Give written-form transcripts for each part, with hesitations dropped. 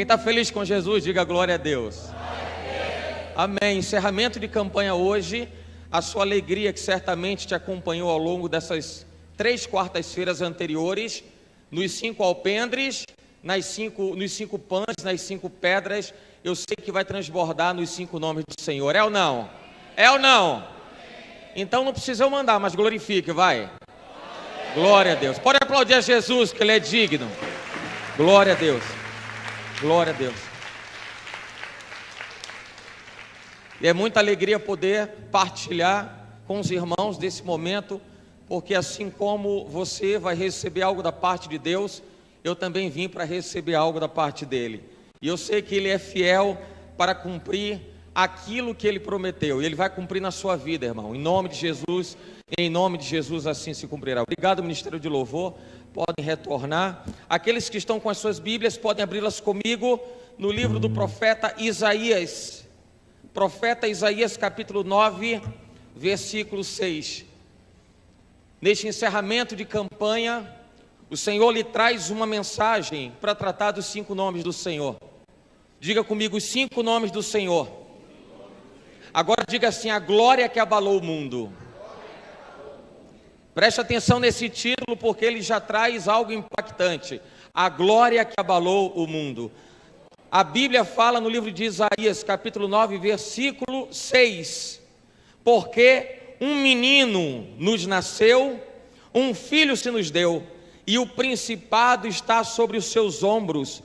Quem está feliz com Jesus, diga glória a Deus. Amém. Encerramento de campanha hoje. A sua alegria que certamente te acompanhou ao longo dessas 3 quartas-feiras anteriores, nos 5 alpendres, nos 5 pães, nas 5 pedras, eu sei que vai transbordar nos 5 nomes do Senhor. É ou não? É ou não? Então não precisa eu mandar, mas glorifique, vai. Glória a Deus. Pode aplaudir a Jesus, que Ele é digno. Glória a Deus. Glória a Deus. E é muita alegria poder partilhar com os irmãos desse momento, porque assim como você vai receber algo da parte de Deus, eu também vim para receber algo da parte dEle. E eu sei que Ele é fiel para cumprir aquilo que Ele prometeu. E Ele vai cumprir na sua vida, irmão. Em nome de Jesus assim se cumprirá. Obrigado, Ministério de Louvor. Podem retornar. Aqueles que estão com as suas Bíblias, podem abri-las comigo no livro do profeta Isaías. Profeta Isaías, capítulo 9, versículo 6. Neste encerramento de campanha, o Senhor lhe traz uma mensagem para tratar dos 5 nomes do Senhor. Diga comigo os 5 nomes do Senhor. Agora diga assim: a glória que abalou o mundo. Preste atenção nesse título, porque ele já traz algo impactante. A glória que abalou o mundo. A Bíblia fala no livro de Isaías, capítulo 9, versículo 6. Porque um menino nos nasceu, um filho se nos deu, e o principado está sobre os seus ombros,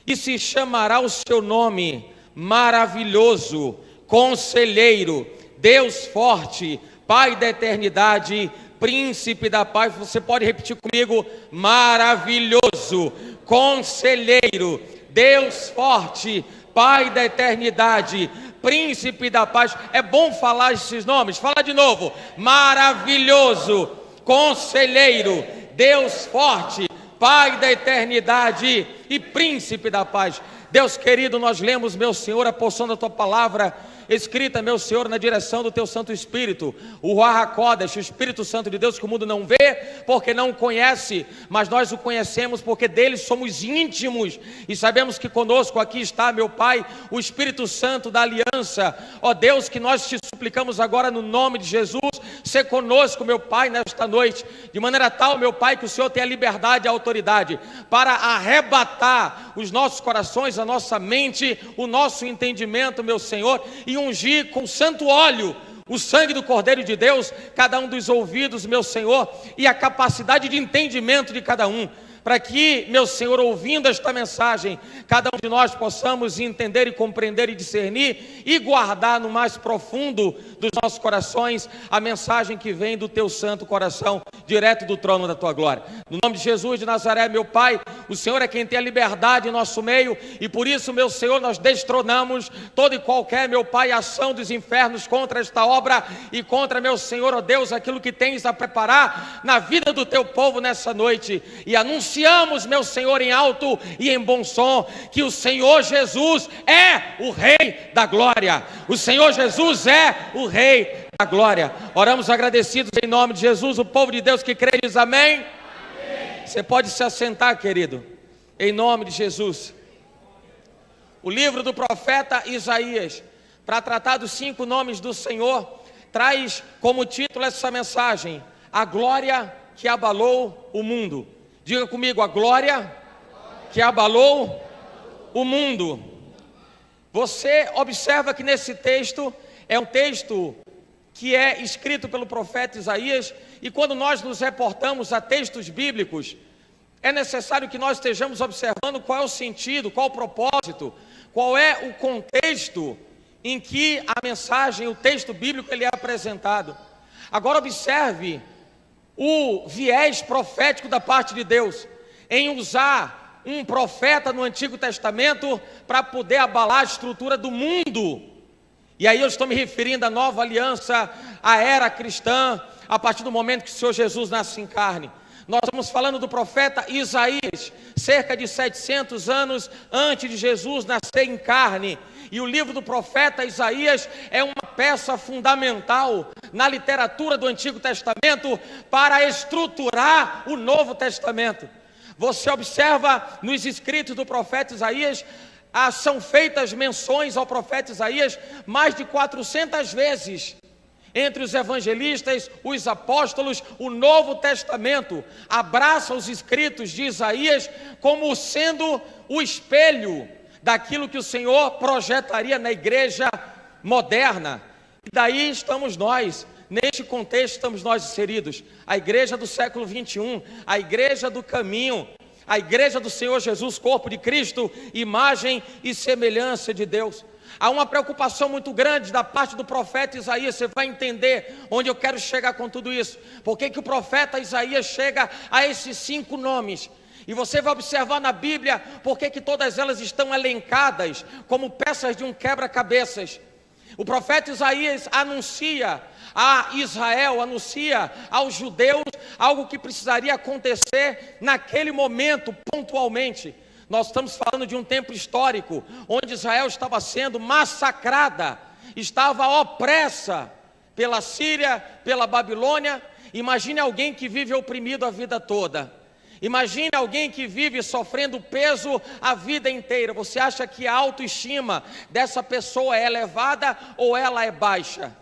e se chamará o seu nome Maravilhoso, Conselheiro, Deus Forte, Pai da Eternidade, Príncipe da Paz. Você pode repetir comigo: Maravilhoso, Conselheiro, Deus Forte, Pai da Eternidade, Príncipe da Paz. É bom falar esses nomes. Fala de novo: Maravilhoso, Conselheiro, Deus Forte, Pai da Eternidade e Príncipe da Paz. Deus querido, nós lemos, meu Senhor, a porção da Tua palavra escrita, meu Senhor, na direção do Teu Santo Espírito, o Ruach HaKodesh, o Espírito Santo de Deus, que o mundo não vê porque não o conhece, mas nós o conhecemos porque dele somos íntimos e sabemos que conosco aqui está, meu Pai, o Espírito Santo da aliança. Ó Deus, que nós te suplicamos agora no nome de Jesus, sê conosco, meu Pai, nesta noite, de maneira tal, meu Pai, que o Senhor tenha liberdade e autoridade para arrebatar os nossos corações, a nossa mente, o nosso entendimento, meu Senhor, e ungir com santo óleo o sangue do Cordeiro de Deus, cada um dos ouvidos, meu Senhor, e a capacidade de entendimento de cada um, para que, meu Senhor, ouvindo esta mensagem, cada um de nós possamos entender e compreender e discernir e guardar no mais profundo dos nossos corações a mensagem que vem do Teu santo coração, direto do trono da Tua glória. No nome de Jesus de Nazaré, meu Pai, o Senhor é quem tem a liberdade em nosso meio, e por isso, meu Senhor, nós destronamos toda e qualquer, meu Pai, ação dos infernos contra esta obra e contra, meu Senhor, ó Deus, aquilo que tens a preparar na vida do Teu povo nessa noite, e anunciamos, meu Senhor, em alto e em bom som, que o Senhor Jesus é o Rei da glória. O Senhor Jesus é o Rei da glória. Oramos agradecidos em nome de Jesus. O povo de Deus que crê diz amém. Amém. Você pode se assentar, querido, em nome de Jesus. O livro do profeta Isaías, para tratar dos 5 nomes do Senhor, traz como título essa mensagem: a glória que abalou o mundo. Diga comigo: a glória que abalou o mundo. Você observa que nesse texto é um texto que é escrito pelo profeta Isaías, e quando nós nos reportamos a textos bíblicos, é necessário que nós estejamos observando qual é o sentido, qual é o propósito, qual é o contexto em que a mensagem, o texto bíblico, ele é apresentado. Agora observe o viés profético da parte de Deus em usar um profeta no Antigo Testamento para poder abalar a estrutura do mundo. E aí eu estou me referindo à nova aliança, à era cristã, a partir do momento que o Senhor Jesus nasce em carne. Nós estamos falando do profeta Isaías, cerca de 700 anos antes de Jesus nascer em carne. E o livro do profeta Isaías é uma peça fundamental na literatura do Antigo Testamento para estruturar o Novo Testamento. Você observa nos escritos do profeta Isaías são feitas menções ao profeta Isaías mais de 400 vezes. Entre os evangelistas, os apóstolos, o Novo Testamento abraça os escritos de Isaías como sendo o espelho daquilo que o Senhor projetaria na igreja moderna. E daí estamos nós, neste contexto estamos nós inseridos, a igreja do século 21, a igreja do caminho, a igreja do Senhor Jesus, corpo de Cristo, imagem e semelhança de Deus. Há uma preocupação muito grande da parte do profeta Isaías. Você vai entender onde eu quero chegar com tudo isso. Por que o profeta Isaías chega a esses 5 nomes? E você vai observar na Bíblia por que todas elas estão elencadas como peças de um quebra-cabeças. O profeta Isaías anuncia a Israel, anuncia aos judeus algo que precisaria acontecer naquele momento, pontualmente. Nós estamos falando de um tempo histórico, onde Israel estava sendo massacrada, estava opressa pela Síria, pela Babilônia. Imagine alguém que vive oprimido a vida toda. Imagine alguém que vive sofrendo peso a vida inteira. Você acha que a autoestima dessa pessoa é elevada ou ela é baixa?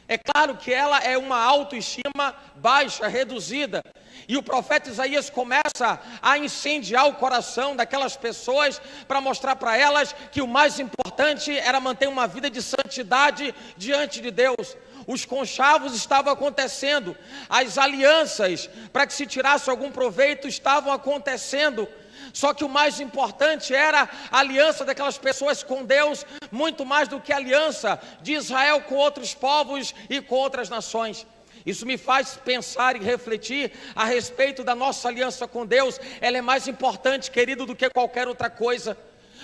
É claro que ela é uma autoestima baixa, reduzida. E o profeta Isaías começa a incendiar o coração daquelas pessoas para mostrar para elas que o mais importante era manter uma vida de santidade diante de Deus. Os conchavos estavam acontecendo, as alianças para que se tirasse algum proveito estavam acontecendo. Só que o mais importante era a aliança daquelas pessoas com Deus, muito mais do que a aliança de Israel com outros povos e com outras nações. Isso me faz pensar e refletir a respeito da nossa aliança com Deus. Ela é mais importante, querido, do que qualquer outra coisa.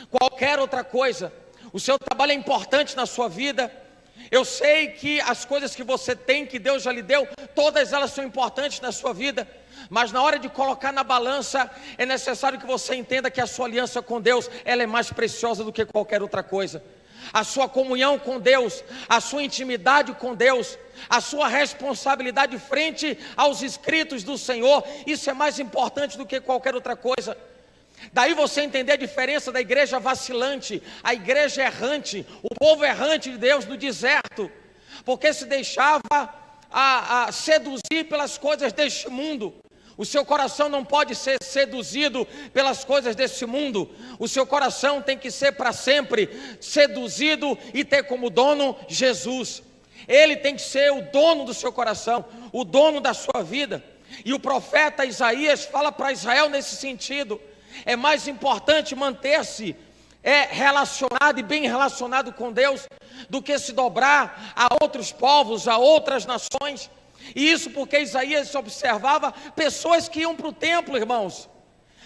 Qualquer outra coisa. O seu trabalho é importante na sua vida. Eu sei que as coisas que você tem, que Deus já lhe deu, todas elas são importantes na sua vida. Mas na hora de colocar na balança, é necessário que você entenda que a sua aliança com Deus, ela é mais preciosa do que qualquer outra coisa. A sua comunhão com Deus, a sua intimidade com Deus, a sua responsabilidade frente aos escritos do Senhor, isso é mais importante do que qualquer outra coisa. Daí você entender a diferença da igreja vacilante, a igreja errante, o povo errante de Deus no deserto, porque se deixava seduzir pelas coisas deste mundo. O seu coração não pode ser seduzido pelas coisas desse mundo. O seu coração tem que ser para sempre seduzido e ter como dono Jesus. Ele tem que ser o dono do seu coração, o dono da sua vida. E o profeta Isaías fala para Israel nesse sentido. É mais importante manter-se relacionado e bem relacionado com Deus do que se dobrar a outros povos, a outras nações. E isso porque Isaías observava pessoas que iam para o templo, irmãos.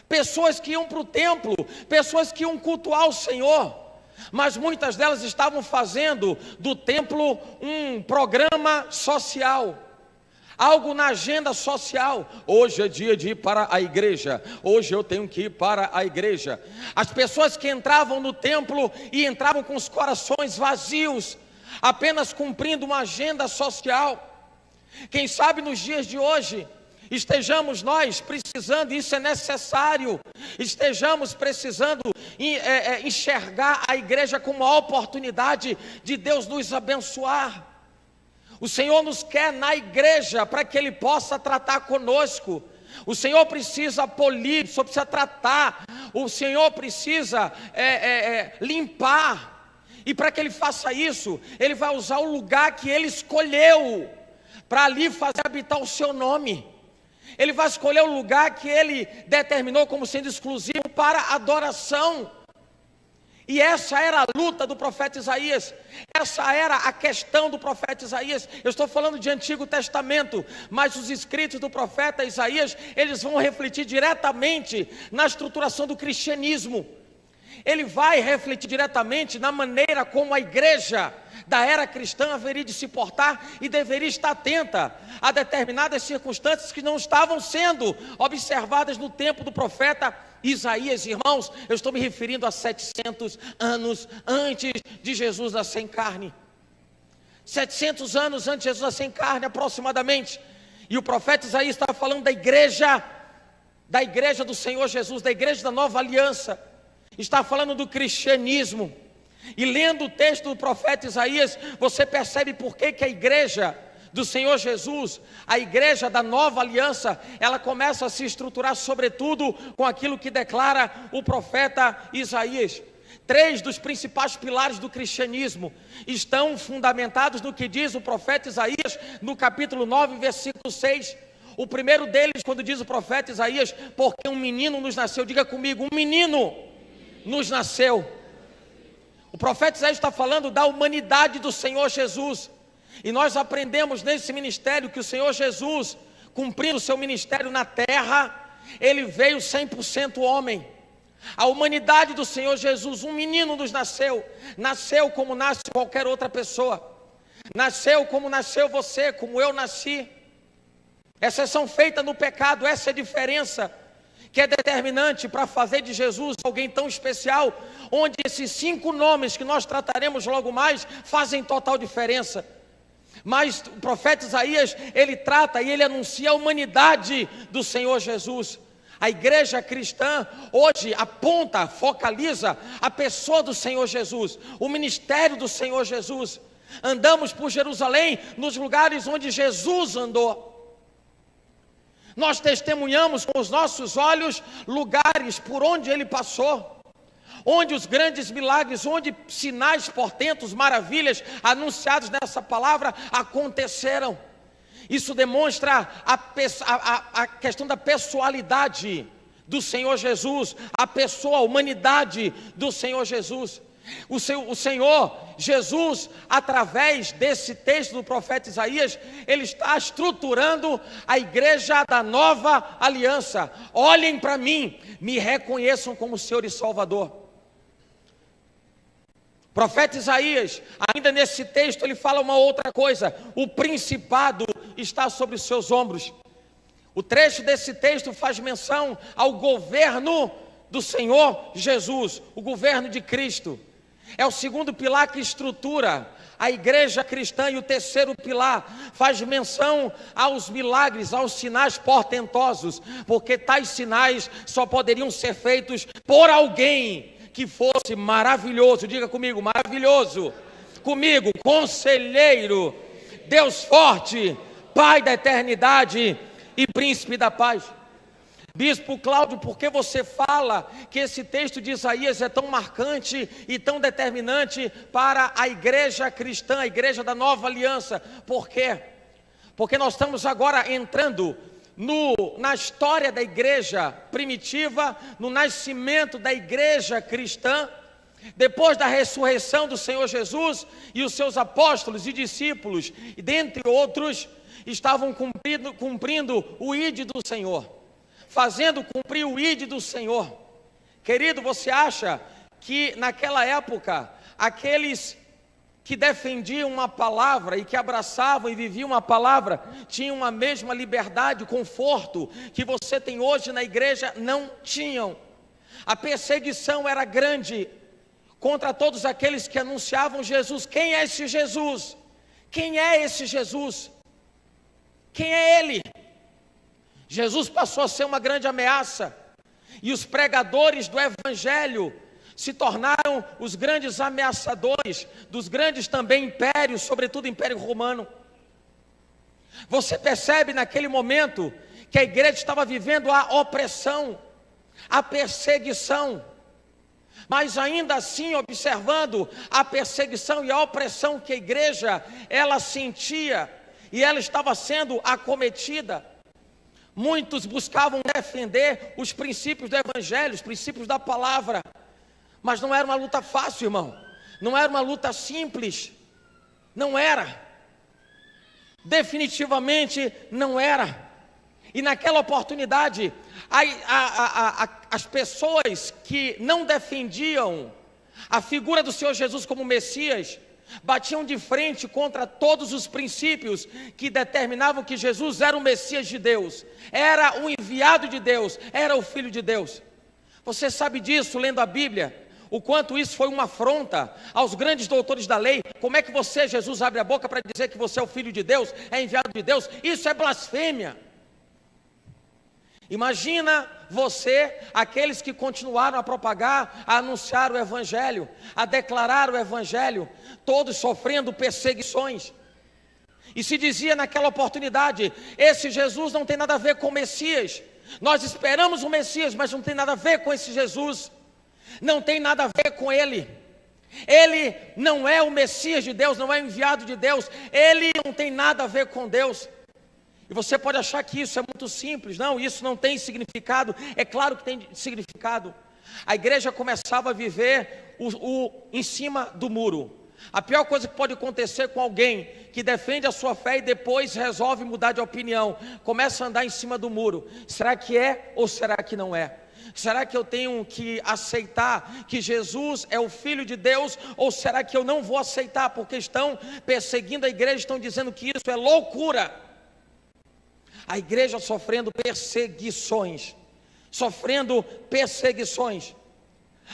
Pessoas que iam para o templo, pessoas que iam cultuar o Senhor. Mas muitas delas estavam fazendo do templo um programa social. Algo na agenda social. Hoje é dia de ir para a igreja. Hoje eu tenho que ir para a igreja. As pessoas que entravam no templo e entravam com os corações vazios, apenas cumprindo uma agenda social. Quem sabe nos dias de hoje estejamos nós precisando, isso é necessário, estejamos precisando enxergar a igreja como uma oportunidade de Deus nos abençoar. O Senhor nos quer na igreja para que Ele possa tratar conosco. O Senhor precisa polir, o Senhor precisa tratar, o Senhor precisa limpar. E para que Ele faça isso, Ele vai usar o lugar que Ele escolheu para ali fazer habitar o seu nome. Ele vai escolher o lugar que Ele determinou como sendo exclusivo para adoração. E essa era a luta do profeta Isaías, essa era a questão do profeta Isaías. Eu estou falando de Antigo Testamento, mas os escritos do profeta Isaías, eles vão refletir diretamente na estruturação do cristianismo. Ele vai refletir diretamente na maneira como a igreja da era cristã haveria de se portar e deveria estar atenta a determinadas circunstâncias que não estavam sendo observadas no tempo do profeta Isaías. Irmãos, eu estou me referindo a 700 anos antes de Jesus nascer em carne. 700 anos antes de Jesus nascer em carne, aproximadamente. E o profeta Isaías estava falando da igreja do Senhor Jesus, da igreja da nova aliança. está falando do cristianismo. E lendo o texto do profeta Isaías, você percebe por que a igreja do Senhor Jesus, a igreja da nova aliança, ela começa a se estruturar sobretudo com aquilo que declara o profeta Isaías. 3 dos principais pilares do cristianismo estão fundamentados no que diz o profeta Isaías no capítulo 9, versículo 6. O primeiro deles, quando diz o profeta Isaías, porque um menino nos nasceu, diga comigo, um menino nos nasceu. O profeta Isaías está falando da humanidade do Senhor Jesus. E nós aprendemos nesse ministério que o Senhor Jesus, cumprindo o seu ministério na terra, ele veio 100% homem. A humanidade do Senhor Jesus, um menino nos nasceu. Nasceu como nasce qualquer outra pessoa. Nasceu como nasceu você, como eu nasci. Exceção feita no pecado, essa é a diferença que é determinante para fazer de Jesus alguém tão especial, onde esses 5 nomes que nós trataremos logo mais fazem total diferença. Mas o profeta Isaías, ele trata e ele anuncia a humanidade do Senhor Jesus. A igreja cristã hoje aponta, focaliza a pessoa do Senhor Jesus, o ministério do Senhor Jesus. Andamos por Jerusalém, nos lugares onde Jesus andou. Nós testemunhamos com os nossos olhos lugares por onde ele passou, onde os grandes milagres, onde sinais, portentos, maravilhas anunciados nessa palavra aconteceram. Isso demonstra a questão da pessoalidade do Senhor Jesus, a pessoa, a humanidade do Senhor Jesus. O Senhor Jesus, através desse texto do profeta Isaías, ele está estruturando a igreja da nova aliança. Olhem para mim, me reconheçam como Senhor e Salvador. O profeta Isaías, ainda nesse texto, ele fala uma outra coisa: o principado está sobre os seus ombros. O trecho desse texto faz menção ao governo do Senhor Jesus, o governo de Cristo. É o segundo pilar que estrutura a igreja cristã, e o terceiro pilar faz menção aos milagres, aos sinais portentosos, porque tais sinais só poderiam ser feitos por alguém que fosse maravilhoso. Diga comigo, maravilhoso. Comigo, conselheiro, Deus forte, Pai da eternidade e príncipe da paz. Bispo Cláudio, por que você fala que esse texto de Isaías é tão marcante e tão determinante para a igreja cristã, a igreja da nova aliança? Por quê? Porque nós estamos agora entrando na história da igreja primitiva, no nascimento da igreja cristã. Depois da ressurreição do Senhor Jesus, e os seus apóstolos e discípulos, e dentre outros, estavam cumprindo o ide do Senhor, fazendo cumprir o ide do Senhor. Querido, você acha que naquela época, aqueles que defendiam uma palavra e que abraçavam e viviam uma palavra, tinham a mesma liberdade, conforto que você tem hoje na igreja? Não tinham. A perseguição era grande contra todos aqueles que anunciavam Jesus. Quem é esse Jesus? Quem é esse Jesus? Quem é ele? Jesus passou a ser uma grande ameaça, e os pregadores do evangelho se tornaram os grandes ameaçadores dos grandes também impérios, sobretudo o Império Romano. Você percebe naquele momento que a igreja estava vivendo a opressão, a perseguição, mas ainda assim, observando a perseguição e a opressão que a igreja ela sentia, e ela estava sendo acometida, muitos buscavam defender os princípios do evangelho, os princípios da palavra, mas não era uma luta fácil, irmão. Não era uma luta simples. Não era. Definitivamente não era. E naquela oportunidade, as pessoas que não defendiam a figura do Senhor Jesus como Messias, batiam de frente contra todos os princípios que determinavam que Jesus era o Messias de Deus, era o enviado de Deus, era o Filho de Deus. Você sabe disso lendo a Bíblia, o quanto isso foi uma afronta aos grandes doutores da lei. Como é que você, Jesus, abre a boca para dizer que você é o Filho de Deus, é enviado de Deus? Isso é blasfêmia. Imagina você, aqueles que continuaram a propagar, a anunciar o Evangelho, a declarar o Evangelho, todos sofrendo perseguições. E se dizia naquela oportunidade: esse Jesus não tem nada a ver com o Messias. Nós esperamos o Messias, mas não tem nada a ver com esse Jesus. Não tem nada a ver com ele. Ele não é o Messias de Deus, não é o enviado de Deus. Ele não tem nada a ver com Deus. E você pode achar que isso é muito simples. Não, isso não tem significado. É claro que tem significado. A igreja começava a viver em cima do muro. A pior coisa que pode acontecer com alguém que defende a sua fé e depois resolve mudar de opinião, começa a andar em cima do muro. Será que é ou será que não é? Será que eu tenho que aceitar que Jesus é o Filho de Deus, ou será que eu não vou aceitar porque estão perseguindo a igreja, estão dizendo que isso é loucura? A igreja sofrendo perseguições.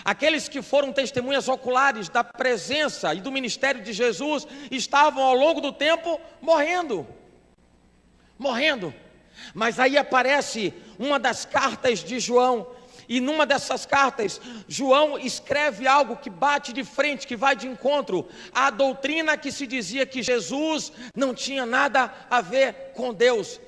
Aqueles que foram testemunhas oculares da presença e do ministério de Jesus estavam ao longo do tempo morrendo. Mas aí aparece uma das cartas de João, e numa dessas cartas, João escreve algo que bate de frente, que vai de encontro à doutrina que se dizia que Jesus não tinha nada a ver com Deus.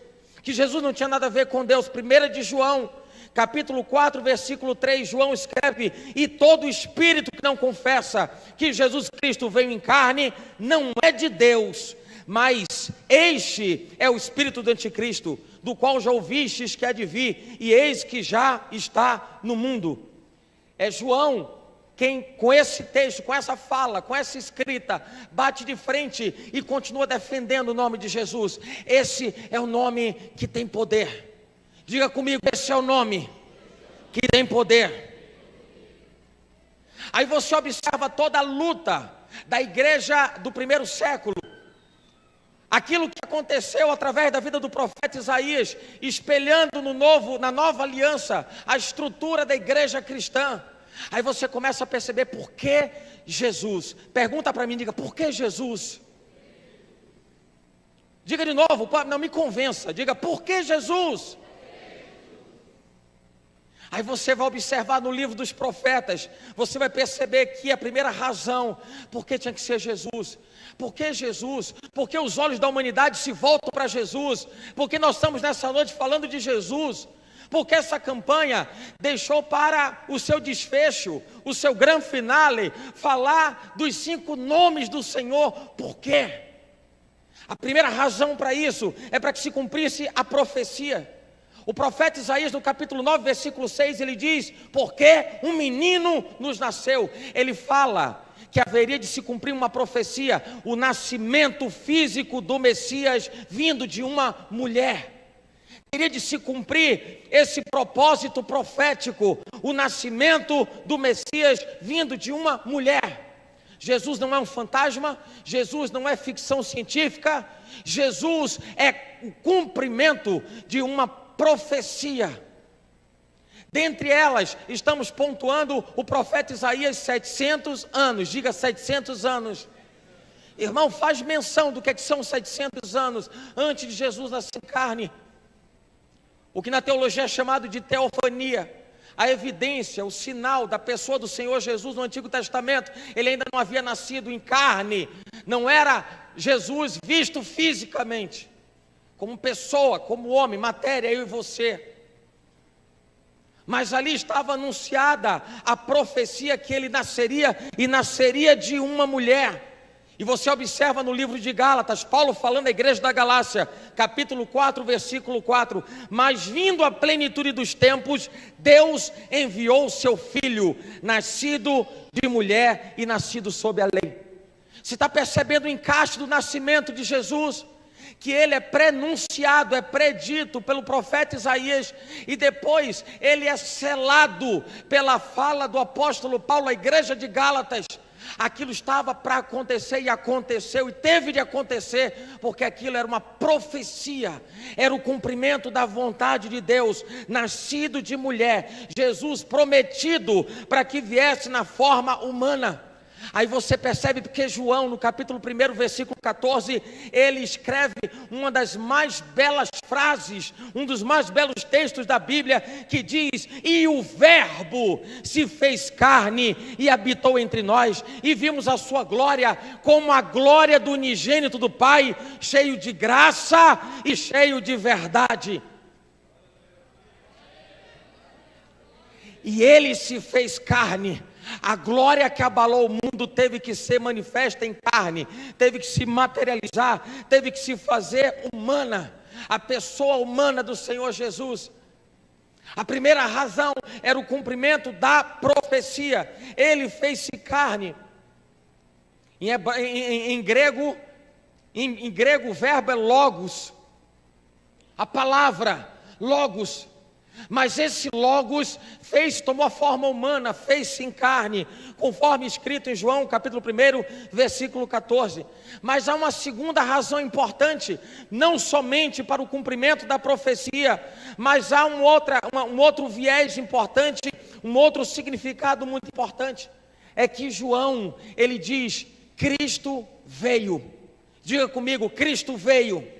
Que Jesus não tinha nada a ver com Deus. 1 de João, capítulo 4, versículo 3, João escreve: e todo espírito que não confessa que Jesus Cristo veio em carne, não é de Deus, mas este é o espírito do anticristo, do qual já ouvistes que há de vir, e eis que já está no mundo. É João quem, com esse texto, com essa fala, com essa escrita, bate de frente e continua defendendo o nome de Jesus. Esse é o nome que tem poder. Diga comigo: esse é o nome que tem poder. Aí você observa toda a luta da igreja do primeiro século. Aquilo que aconteceu através da vida do profeta Isaías, espelhando na nova aliança, a estrutura da igreja cristã. Aí você começa a perceber por que Jesus. Pergunta para mim, diga: por que Jesus? Diga de novo, não me convença, diga: por que Jesus? Aí você vai observar no livro dos profetas, você vai perceber que a primeira razão, por que tinha que ser Jesus? Por que Jesus? Porque os olhos da humanidade se voltam para Jesus, porque nós estamos nessa noite falando de Jesus, porque essa campanha deixou para o seu desfecho, o seu grande finale, falar dos 5 nomes do Senhor. Por quê? A primeira razão para isso é para que se cumprisse a profecia. O profeta Isaías, no capítulo 9, versículo 6, ele diz: porque um menino nos nasceu. Ele fala que haveria de se cumprir uma profecia, o nascimento físico do Messias vindo de uma mulher. Teria de se cumprir esse propósito profético, o nascimento do Messias vindo de uma mulher. Jesus não é um fantasma, Jesus não é ficção científica, Jesus é o cumprimento de uma profecia. Dentre elas, estamos pontuando o profeta Isaías 700 anos, diga 700 anos. Irmão, faz menção do que são 700 anos antes de Jesus nascer em carne. O que na teologia é chamado de teofania, a evidência, o sinal da pessoa do Senhor Jesus no Antigo Testamento. Ele ainda não havia nascido em carne, não era Jesus visto fisicamente, como pessoa, como homem, matéria, eu e você. Mas ali estava anunciada a profecia que ele nasceria, e nasceria de uma mulher. E você observa no livro de Gálatas, Paulo falando à igreja da Galácia, capítulo 4, versículo 4: mas vindo a plenitude dos tempos, Deus enviou o seu Filho, nascido de mulher e nascido sob a lei. Você está percebendo o encaixe do nascimento de Jesus? Que ele é prenunciado, é predito pelo profeta Isaías, e depois ele é selado pela fala do apóstolo Paulo à igreja de Gálatas. Aquilo estava para acontecer e aconteceu, e teve de acontecer, porque aquilo era uma profecia, era o cumprimento da vontade de Deus, nascido de mulher, Jesus prometido para que viesse na forma humana. Aí você percebe porque João, no capítulo 1, versículo 14, ele escreve uma das mais belas frases, um dos mais belos textos da Bíblia, que diz: e o Verbo se fez carne e habitou entre nós, e vimos a sua glória como a glória do unigênito do Pai, cheio de graça e cheio de verdade. E ele se fez carne. A glória que abalou o mundo teve que ser manifesta em carne, teve que se materializar, teve que se fazer humana, a pessoa humana do Senhor Jesus. A primeira razão era o cumprimento da profecia. Ele fez-se carne. Em grego o verbo é logos, a palavra logos. Mas esse Logos tomou a forma humana, fez-se em carne, conforme escrito em João, capítulo 1, versículo 14. Mas há uma segunda razão importante, não somente para o cumprimento da profecia, mas há um outro viés importante, um outro significado muito importante. É que João, ele diz: Cristo veio. Diga comigo: Cristo veio.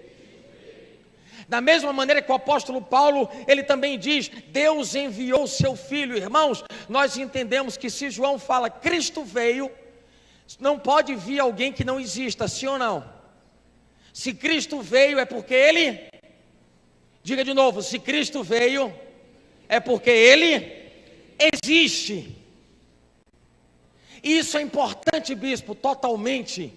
Da mesma maneira que o apóstolo Paulo, ele também diz: Deus enviou o seu Filho. Irmãos, nós entendemos que se João fala Cristo veio, não pode vir alguém que não exista, sim ou não? Se Cristo veio é porque Ele, diga de novo, se Cristo veio é porque Ele existe. Isso é importante, bispo, totalmente,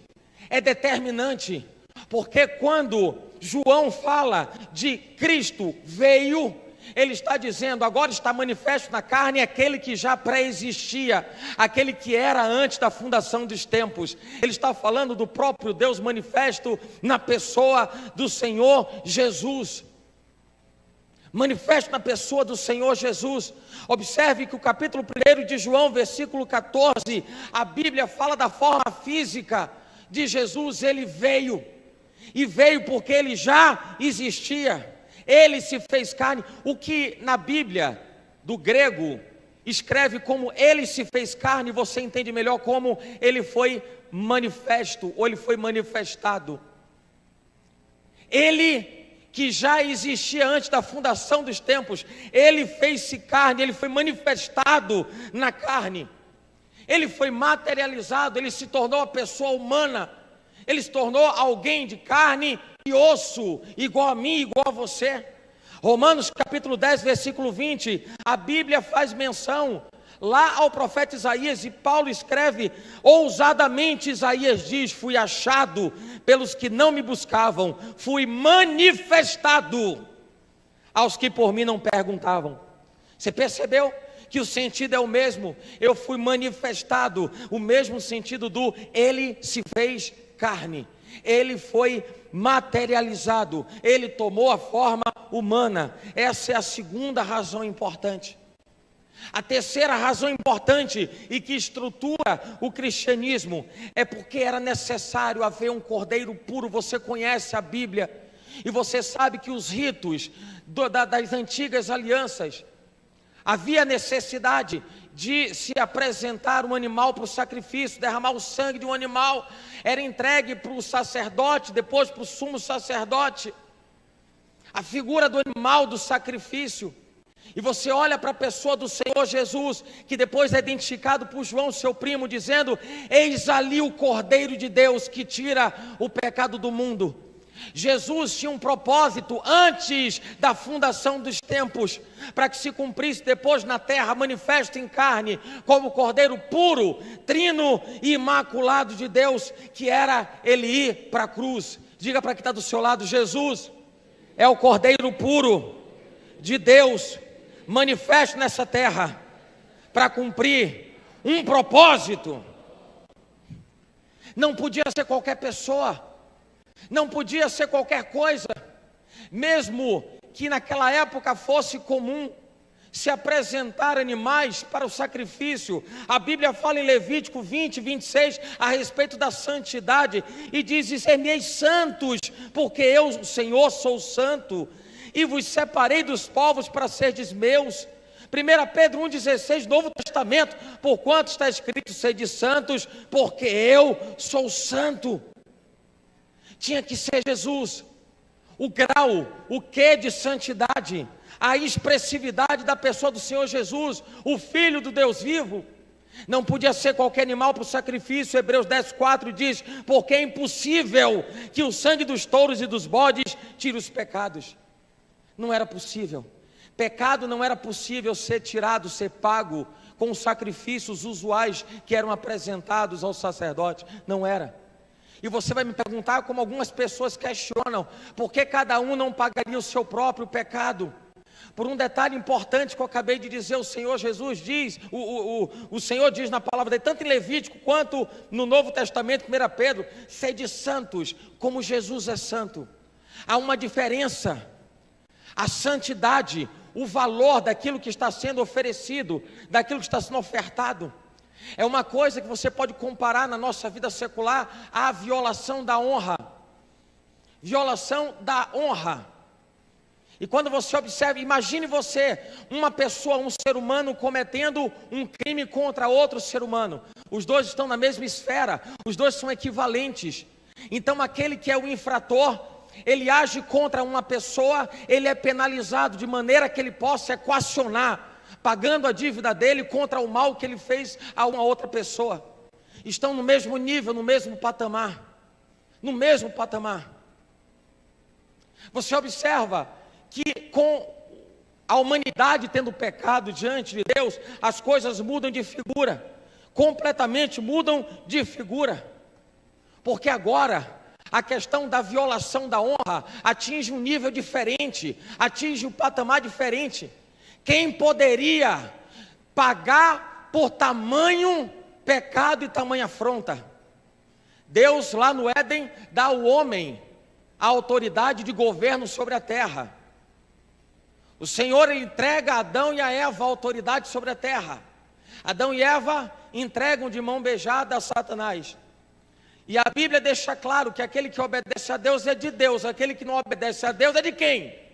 é determinante, porque quando João fala de Cristo veio, ele está dizendo, agora está manifesto na carne aquele que já pré-existia, aquele que era antes da fundação dos tempos. Ele está falando do próprio Deus manifesto na pessoa do Senhor Jesus. Manifesto na pessoa do Senhor Jesus. Observe que o capítulo 1 de João, versículo 14, a Bíblia fala da forma física de Jesus. Ele veio. E veio porque ele já existia, ele se fez carne. O que na Bíblia, do grego, escreve como ele se fez carne, você entende melhor como ele foi manifesto, ou ele foi manifestado. Ele que já existia antes da fundação dos tempos, ele fez-se carne, ele foi manifestado na carne, ele foi materializado, ele se tornou a pessoa humana. Ele se tornou alguém de carne e osso, igual a mim, igual a você. Romanos capítulo 10, versículo 20, a Bíblia faz menção lá ao profeta Isaías, e Paulo escreve ousadamente. Isaías diz: fui achado pelos que não me buscavam, fui manifestado aos que por mim não perguntavam. Você percebeu que o sentido é o mesmo? Eu fui manifestado, o mesmo sentido do ele se fez carne, ele foi materializado, ele tomou a forma humana. Essa é a segunda razão importante. A terceira razão importante e que estrutura o cristianismo é porque era necessário haver um cordeiro puro. Você conhece a Bíblia e você sabe que os ritos das antigas alianças, havia necessidade de se apresentar um animal para o sacrifício, derramar o sangue de um animal, era entregue para o sacerdote, depois para o sumo sacerdote, a figura do animal do sacrifício. E você olha para a pessoa do Senhor Jesus, que depois é identificado por João, seu primo, dizendo: eis ali o Cordeiro de Deus que tira o pecado do mundo. Jesus tinha um propósito antes da fundação dos tempos, para que se cumprisse depois na terra, manifesto em carne, como Cordeiro puro, trino e imaculado de Deus, que era ele ir para a cruz. Diga para quem está do seu lado: Jesus é o Cordeiro puro de Deus, manifesto nessa terra, para cumprir um propósito. Não podia ser qualquer pessoa, não podia ser qualquer coisa, mesmo que naquela época fosse comum se apresentar animais para o sacrifício. A Bíblia fala em Levítico 20, 26 a respeito da santidade, e diz: ser-me-eis santos, porque eu, o Senhor, sou santo, e vos separei dos povos para serdes meus. 1 Pedro 1,16, Novo Testamento, porquanto está escrito, sede santos, porque eu sou santo. Tinha que ser Jesus, o grau, o quê de santidade, a expressividade da pessoa do Senhor Jesus, o Filho do Deus vivo. Não podia ser qualquer animal para o sacrifício. Hebreus 10,4 diz, porque é impossível que o sangue dos touros e dos bodes tire os pecados. Não era possível. Pecado não era possível ser tirado, ser pago com os sacrifícios usuais que eram apresentados aos sacerdotes. Não era. E você vai me perguntar, como algumas pessoas questionam, por que cada um não pagaria o seu próprio pecado? Por um detalhe importante que eu acabei de dizer, o Senhor Jesus diz, o Senhor diz na palavra dele, tanto em Levítico quanto no Novo Testamento, 1 Pedro, sede santos, como Jesus é santo. Há uma diferença. A santidade, o valor daquilo que está sendo oferecido, daquilo que está sendo ofertado, é uma coisa que você pode comparar na nossa vida secular à violação da honra. Violação da honra. E quando você observa, imagine você, uma pessoa, um ser humano cometendo um crime contra outro ser humano. Os dois estão na mesma esfera, os dois são equivalentes. Então aquele que é o infrator, ele age contra uma pessoa, ele é penalizado de maneira que ele possa equacionar, pagando a dívida dele contra o mal que ele fez a uma outra pessoa. Estão no mesmo nível, no mesmo patamar. No mesmo patamar. Você observa que com a humanidade tendo pecado diante de Deus, as coisas mudam de figura. Completamente mudam de figura. Porque agora a questão da violação da honra atinge um nível diferente, atinge um patamar diferente. Quem poderia pagar por tamanho pecado e tamanha afronta? Deus lá no Éden dá ao homem a autoridade de governo sobre a terra. O Senhor entrega a Adão e a Eva a autoridade sobre a terra. Adão e Eva entregam de mão beijada a Satanás. E a Bíblia deixa claro que aquele que obedece a Deus é de Deus, aquele que não obedece a Deus é de quem?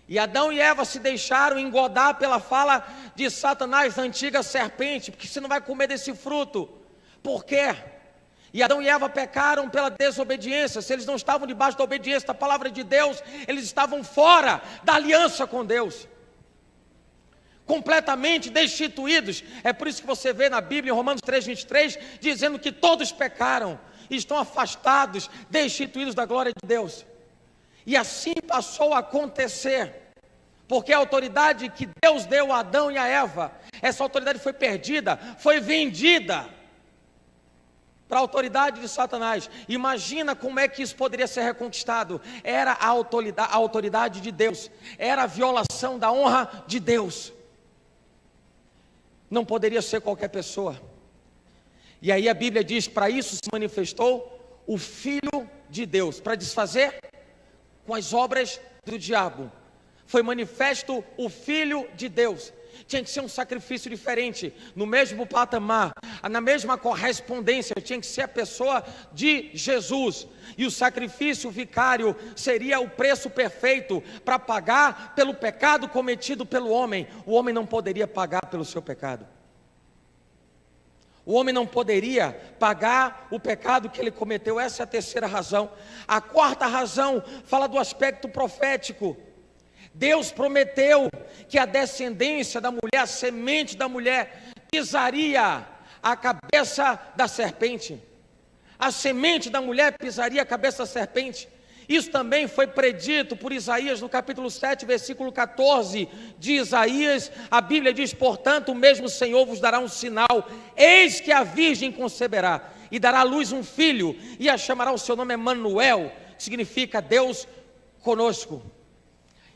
E Adão e Eva se deixaram engodar pela fala de Satanás, da antiga serpente, porque você não vai comer desse fruto. Por quê? E Adão e Eva pecaram pela desobediência. Se eles não estavam debaixo da obediência da palavra de Deus, eles estavam fora da aliança com Deus, completamente destituídos. É por isso que você vê na Bíblia, em Romanos 3,23, dizendo que todos pecaram e estão afastados, destituídos da glória de Deus. E assim passou a acontecer, porque a autoridade que Deus deu a Adão e a Eva, essa autoridade foi perdida, foi vendida para a autoridade de Satanás. Imagina como é que isso poderia ser reconquistado. Era a autoridade de Deus, era a violação da honra de Deus. Não poderia ser qualquer pessoa. E aí a Bíblia diz, para isso se manifestou o Filho de Deus, para desfazer com as obras do diabo. Foi manifesto o Filho de Deus. Tinha que ser um sacrifício diferente, no mesmo patamar, na mesma correspondência, tinha que ser a pessoa de Jesus. E o sacrifício vicário seria o preço perfeito para pagar pelo pecado cometido pelo homem. O homem não poderia pagar pelo seu pecado. O homem não poderia pagar o pecado que ele cometeu. Essa é a terceira razão. A quarta razão fala do aspecto profético. Deus prometeu que a descendência da mulher, a semente da mulher, pisaria a cabeça da serpente. A semente da mulher pisaria a cabeça da serpente. Isso também foi predito por Isaías no capítulo 7, versículo 14 de Isaías. A Bíblia diz, portanto, o mesmo Senhor vos dará um sinal. Eis que a virgem conceberá e dará à luz um filho, e a chamará o seu nome Emanuel, que significa Deus conosco.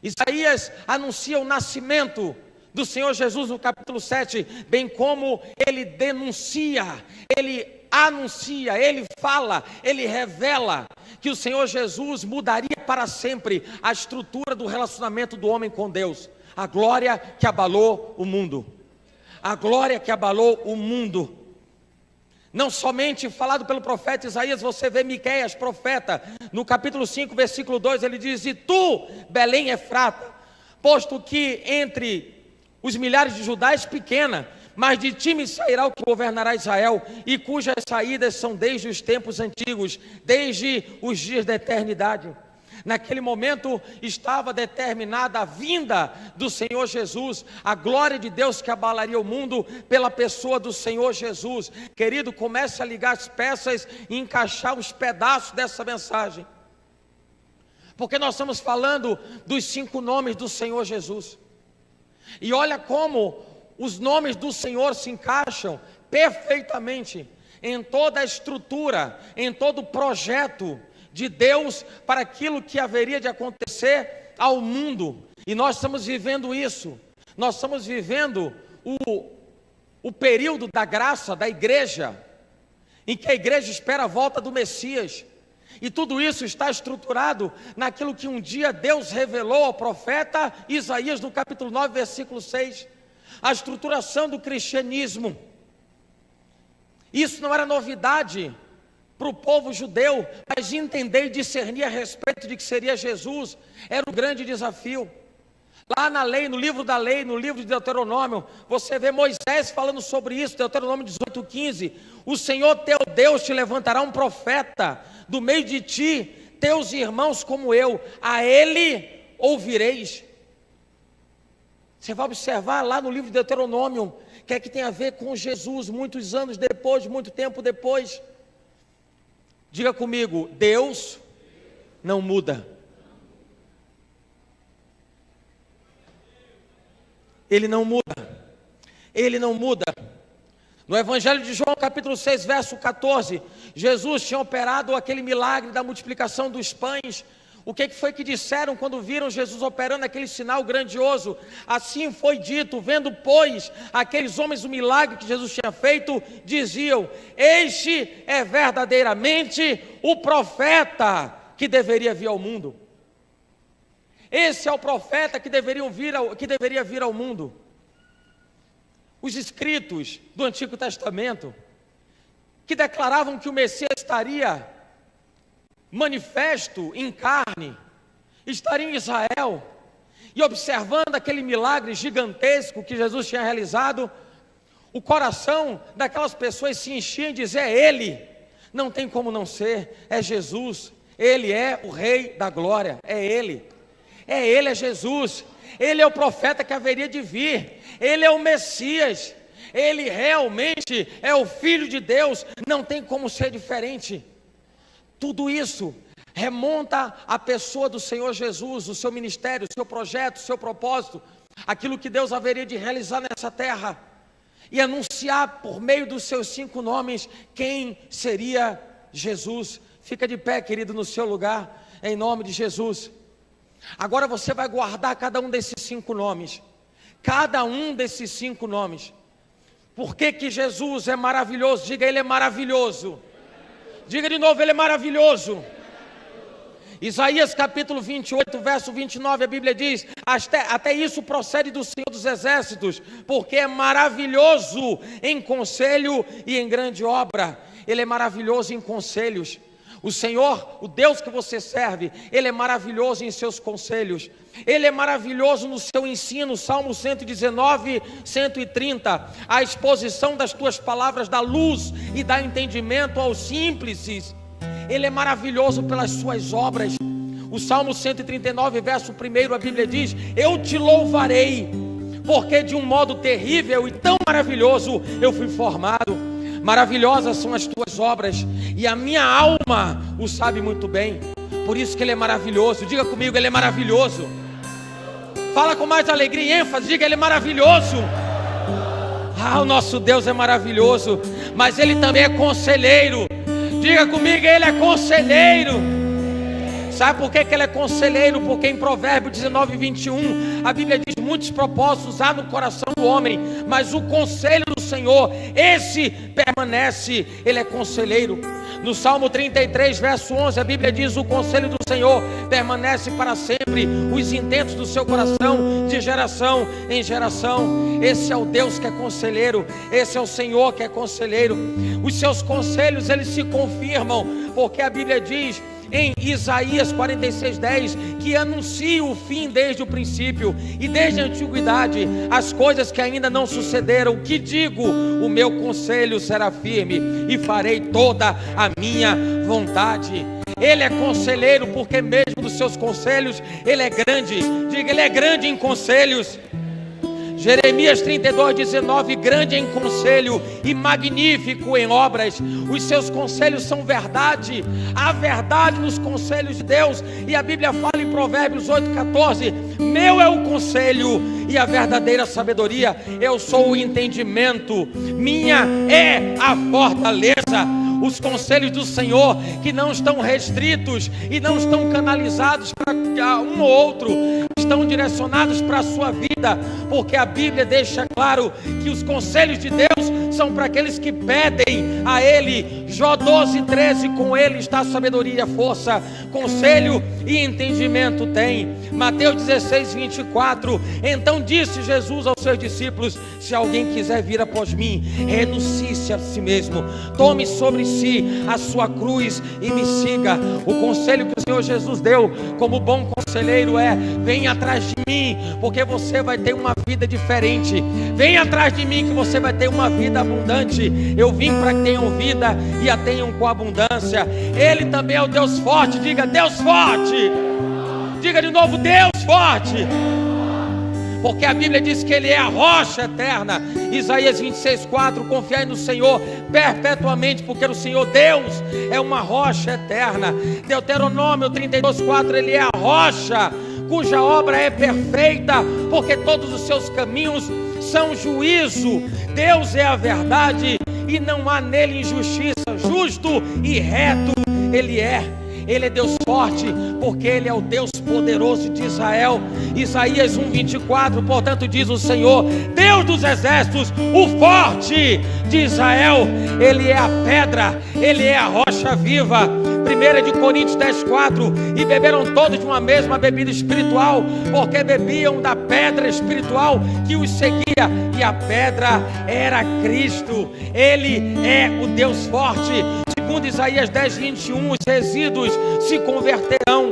Isaías anuncia o nascimento do Senhor Jesus no capítulo 7, bem como ele denuncia, ele anuncia, ele fala, ele revela que o Senhor Jesus mudaria para sempre a estrutura do relacionamento do homem com Deus. A glória que abalou o mundo. A glória que abalou o mundo. Não somente falado pelo profeta Isaías, você vê Miqueias, profeta, no capítulo 5, versículo 2, ele diz, e tu, Belém Efrata, posto que entre os milhares de Judá és pequena, mas de ti me sairá o que governará Israel, e cujas saídas são desde os tempos antigos, desde os dias da eternidade. Naquele momento estava determinada a vinda do Senhor Jesus, a glória de Deus que abalaria o mundo pela pessoa do Senhor Jesus. Querido, comece a ligar as peças e encaixar os pedaços dessa mensagem, porque nós estamos falando dos 5 nomes do Senhor Jesus, e olha como os nomes do Senhor se encaixam perfeitamente em toda a estrutura, em todo o projeto de Deus para aquilo que haveria de acontecer ao mundo. E nós estamos vivendo isso. Nós estamos vivendo o período da graça da igreja, em que a igreja espera a volta do Messias. E tudo isso está estruturado naquilo que um dia Deus revelou ao profeta Isaías no capítulo 9, versículo 6. A estruturação do cristianismo. Isso não era novidade para o povo judeu, mas entender e discernir a respeito de que seria Jesus era um grande desafio. Lá na lei, no livro da lei, no livro de Deuteronômio, você vê Moisés falando sobre isso, Deuteronômio 18:15. O Senhor teu Deus te levantará um profeta do meio de ti, teus irmãos como eu, a ele ouvireis. Você vai observar lá no livro de Deuteronômio, que é que tem a ver com Jesus, muitos anos depois, muito tempo depois. Diga comigo, Deus não muda. Ele não muda. Ele não muda. No Evangelho de João, capítulo 6, verso 14, Jesus tinha operado aquele milagre da multiplicação dos pães. O que foi que disseram quando viram Jesus operando aquele sinal grandioso? Assim foi dito, vendo, pois, aqueles homens o milagre que Jesus tinha feito, diziam: este é verdadeiramente o profeta que deveria vir ao mundo. Esse é o profeta que deveria vir ao mundo. Os escritos do Antigo Testamento, que declaravam que o Messias estaria manifesto em carne, estaria em Israel, e observando aquele milagre gigantesco que Jesus tinha realizado, o coração daquelas pessoas se enchia em dizer: é Ele, não tem como não ser, é Jesus, Ele é o Rei da Glória, é Ele, é Jesus, Ele é o profeta que haveria de vir, Ele é o Messias, Ele realmente é o Filho de Deus, não tem como ser diferente. Tudo isso remonta à pessoa do Senhor Jesus, o seu ministério, o seu projeto, o seu propósito, aquilo que Deus haveria de realizar nessa terra, e anunciar por meio dos seus 5 nomes quem seria Jesus. Fica de pé, querido, no seu lugar, em nome de Jesus. Agora você vai guardar cada um desses 5 nomes, cada um desses 5 nomes. Por que Jesus é maravilhoso? Diga, Ele é maravilhoso. Diga de novo, Ele é maravilhoso. Isaías capítulo 28, verso 29, a Bíblia diz: até isso procede do Senhor dos Exércitos, porque é maravilhoso em conselho e em grande obra. Ele é maravilhoso em conselhos. O Senhor, o Deus que você serve, Ele é maravilhoso em seus conselhos. Ele é maravilhoso no seu ensino. Salmo 119, 130. A exposição das tuas palavras dá luz e dá entendimento aos simples. Ele é maravilhoso pelas suas obras. O Salmo 139, verso 1, a Bíblia diz: eu te louvarei, porque de um modo terrível e tão maravilhoso eu fui formado. Maravilhosas são as tuas obras, e a minha alma o sabe muito bem. Por isso que Ele é maravilhoso. Diga comigo, Ele é maravilhoso. Fala com mais alegria e ênfase, diga: Ele é maravilhoso. O nosso Deus é maravilhoso, mas Ele também é conselheiro. Diga comigo, Ele é conselheiro. Sabe por que Ele é conselheiro? Porque em Provérbios 19, 21, a Bíblia diz: muitos propósitos há no coração do homem, mas o conselho do Senhor, esse permanece. Ele é conselheiro. No Salmo 33, verso 11, a Bíblia diz: o conselho do Senhor permanece para sempre, os intentos do seu coração de geração em geração. Esse é o Deus que é conselheiro, esse é o Senhor que é conselheiro. Os seus conselhos, eles se confirmam, porque a Bíblia diz em Isaías 46:10, que anuncia o fim desde o princípio e desde a antiguidade, as coisas que ainda não sucederam, que digo, o meu conselho será firme e farei toda a minha vontade. Ele é conselheiro, porque mesmo dos seus conselhos ele é grande. Diga, ele é grande em conselhos. Jeremias 32:19, grande em conselho e magnífico em obras. Os seus conselhos são verdade. Há verdade nos conselhos de Deus. E a Bíblia fala em Provérbios 8:14, meu é o conselho e a verdadeira sabedoria. Eu sou o entendimento, minha é a fortaleza. Os conselhos do Senhor, que não estão restritos e não estão canalizados para um ou outro, estão direcionados para a sua vida, porque a Bíblia deixa claro que os conselhos de Deus são para aqueles que pedem a Ele. Jó 12:13, com Ele está a sabedoria e a força, conselho e entendimento tem. Mateus 16:24, então disse Jesus aos seus discípulos, se alguém quiser vir após mim, renuncie-se a si mesmo, tome sobre si a sua cruz e me siga. O conselho que o Senhor Jesus deu como bom conselheiro é: venha atrás de mim, porque você vai ter uma vida diferente. Venha atrás de mim, que você vai ter uma vida abundante. Eu vim para que tenham vida e a tenham com abundância. Ele também é o Deus forte. Diga, Deus forte. Diga de novo, Deus forte. Porque a Bíblia diz que Ele é a rocha eterna. Isaías 26:4, confiai no Senhor perpetuamente, porque o Senhor Deus é uma rocha eterna. Deuteronômio 32:4, Ele é a rocha cuja obra é perfeita, porque todos os seus caminhos são juízo. Deus é a verdade e não há nele injustiça. Justo e reto Ele é. Ele é Deus forte, porque Ele é o Deus poderoso de Israel. Isaías 1:24, portanto diz o Senhor, Deus dos exércitos, o forte de Israel. Ele é a pedra, Ele é a rocha viva. 1 Coríntios 10:4, e beberam todos de uma mesma bebida espiritual, porque bebiam da pedra espiritual que os seguia, e a pedra era Cristo. Ele é o Deus forte. Segundo Isaías 10:21, os resíduos se converterão.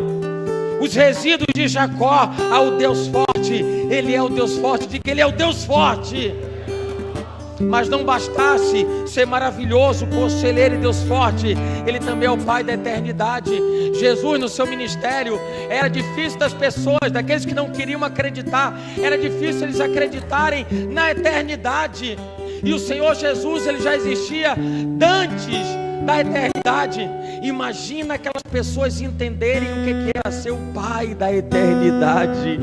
Os resíduos de Jacó ao Deus forte. Ele é o Deus forte, de que Ele é o Deus forte. Mas não bastasse ser maravilhoso, conselheiro e Deus forte, Ele também é o Pai da eternidade. Jesus, no seu ministério, era difícil das pessoas, daqueles que não queriam acreditar, era difícil eles acreditarem na eternidade. E o Senhor Jesus, Ele já existia antes da eternidade. Imagina aquelas pessoas entenderem o que era ser o Pai da eternidade.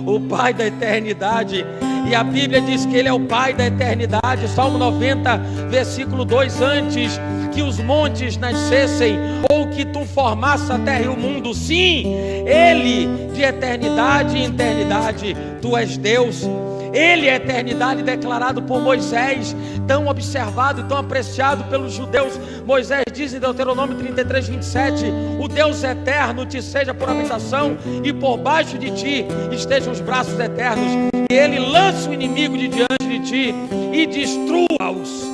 O Pai da eternidade. E a Bíblia diz que Ele é o Pai da eternidade. Salmo 90, versículo 2, antes que os montes nascessem, ou que tu formasse a terra e o mundo, sim, Ele de eternidade em eternidade, tu és Deus. Ele é a eternidade, declarado por Moisés, tão observado, tão apreciado pelos judeus. Moisés diz em Deuteronômio 33:27, o Deus eterno te seja por habitação, e por baixo de ti estejam os braços eternos, e Ele lança o inimigo de diante de ti e destrua-os.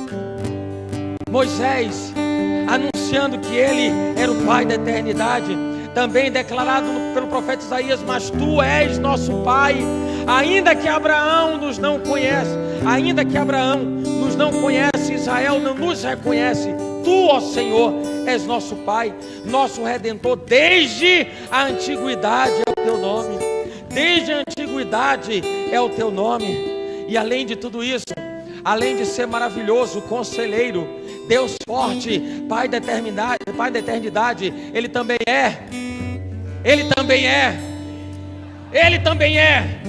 Moisés anunciando que Ele era o Pai da eternidade. Também declarado pelo profeta Isaías, mas tu és nosso Pai. Ainda que Abraão nos não conhece, ainda que Abraão nos não conhece, Israel não nos reconhece, tu, ó Senhor, és nosso Pai, nosso Redentor. Desde a antiguidade é o teu nome. Desde a antiguidade é o teu nome. E além de tudo isso, além de ser maravilhoso, conselheiro, Deus forte, Pai da eternidade, Ele também é. Ele também é. Ele também é.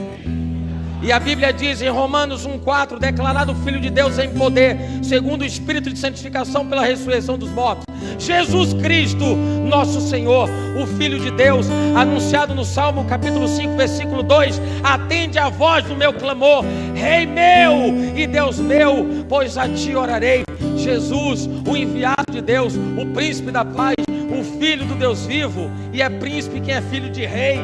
E a Bíblia diz em Romanos 1:4, declarado Filho de Deus em poder, segundo o Espírito de santificação pela ressurreição dos mortos, Jesus Cristo, nosso Senhor, o Filho de Deus, anunciado no Salmo capítulo 5, versículo 2, atende a voz do meu clamor, Rei meu e Deus meu, pois a ti orarei. Jesus, o enviado de Deus, o príncipe da paz, o filho do Deus vivo, e é príncipe quem é filho de rei.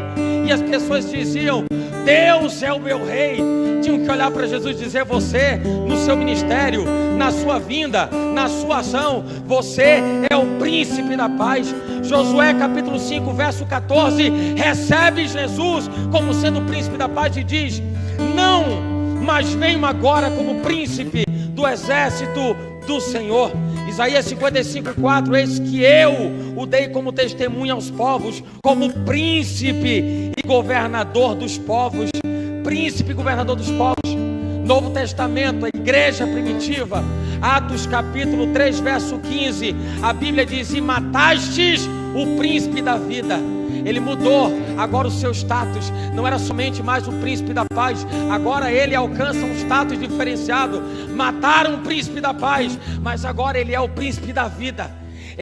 E as pessoas diziam, Deus é o meu rei. Tinham que olhar para Jesus e dizer: você, no seu ministério, na sua vinda, na sua ação, você é o príncipe da paz. Josué capítulo 5 verso 14 recebe Jesus como sendo o príncipe da paz e diz: não, mas venho agora como príncipe do exército do Senhor. Isaías 55:4: eis que eu o dei como testemunha aos povos, como príncipe e governador dos povos. Príncipe e governador dos povos. Novo Testamento, a igreja primitiva, Atos capítulo 3 verso 15, a Bíblia diz: e matastes o príncipe da vida. Ele mudou agora o seu status. Não era somente mais o príncipe da paz, agora ele alcança um status diferenciado. Mataram o príncipe da paz, mas agora ele é o príncipe da vida.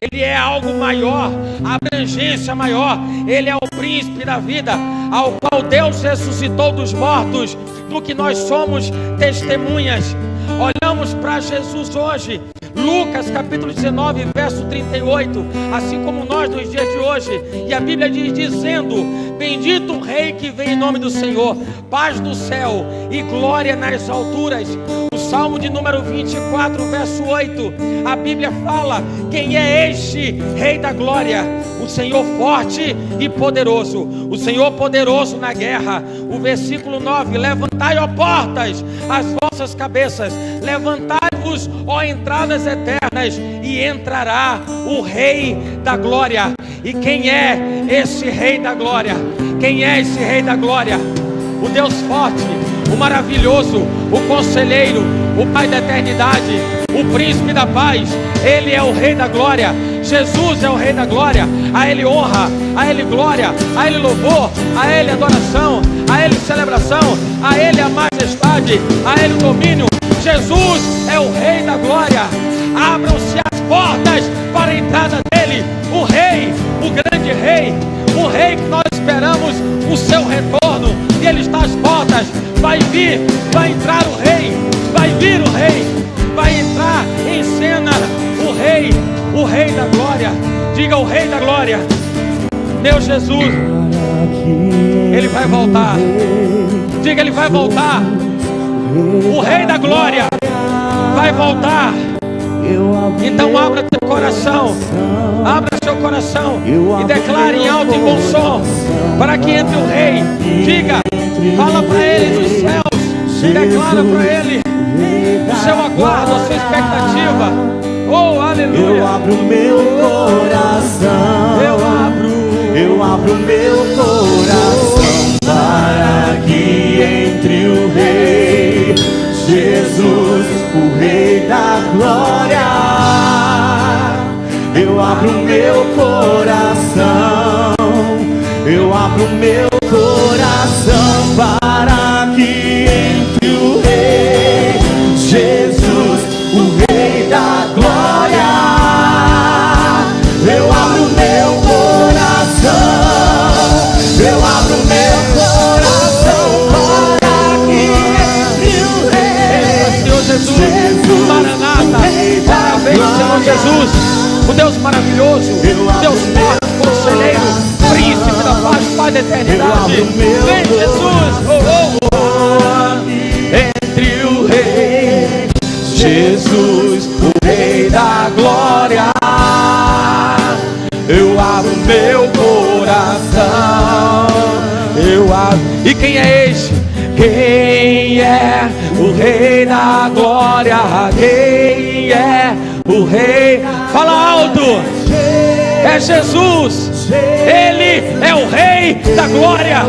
Ele é algo maior, abrangência maior. Ele é o príncipe da vida, ao qual Deus ressuscitou dos mortos, do que nós somos testemunhas. Olhamos para Jesus hoje, Lucas capítulo 19 verso 38, assim como nós nos dias de hoje, e a Bíblia diz, dizendo: bendito o rei que vem em nome do Senhor, paz no céu e glória nas alturas. O Salmo de número 24 verso 8, a Bíblia fala: quem é este rei da glória? O Senhor forte e poderoso, o Senhor poderoso na guerra. O versículo 9: levantai, ó portas, as vossas cabeças, levantai-vos, ó entradas eternas, e entrará o rei da glória. E quem é esse rei da glória? Quem é esse rei da glória? O Deus forte, o maravilhoso, o conselheiro, o Pai da eternidade, o príncipe da paz. Ele é o rei da glória. Jesus é o rei da glória. A ele honra, a ele glória, a ele louvor, a ele adoração, a ele celebração, a ele a majestade, a ele o domínio. Jesus é o rei da glória. Abram-se as portas para a entrada dele. O rei, o grande rei, o rei que nós esperamos o seu retorno, e ele está às portas. Vai vir, vai entrar o rei, vai vir o rei, vai entrar em cena o rei da glória. Diga: o rei da glória, meu Jesus, ele vai voltar. Diga: ele vai voltar. O rei da glória vai voltar. Então abra teu coração, abra seu coração e declare em alto e bom som, para que entre o rei. Diga, fala para ele dos céus, declara para ele o seu aguardo, a sua expectativa. Oh, aleluia. Eu abro meu coração, eu abro meu coração para que entre o rei Jesus, o rei da glória. Eu abro meu coração, eu abro meu coração para que entre o rei Jesus, o rei da glória. Eu abro meu coração, eu abro meu coração para que entre o rei Senhor Jesus, Maranata, parabéns, Senhor Jesus, o Deus maravilhoso, Deus forte, conselheiro, príncipe da paz, Pai da eternidade. Vem, Jesus, oh, oh, oh. Entre o rei Jesus, o rei da glória. Eu abro meu coração, eu abro. E quem é este? Quem é o rei da glória? Quem é o rei? Fala alto. É Jesus. Ele é o rei da glória.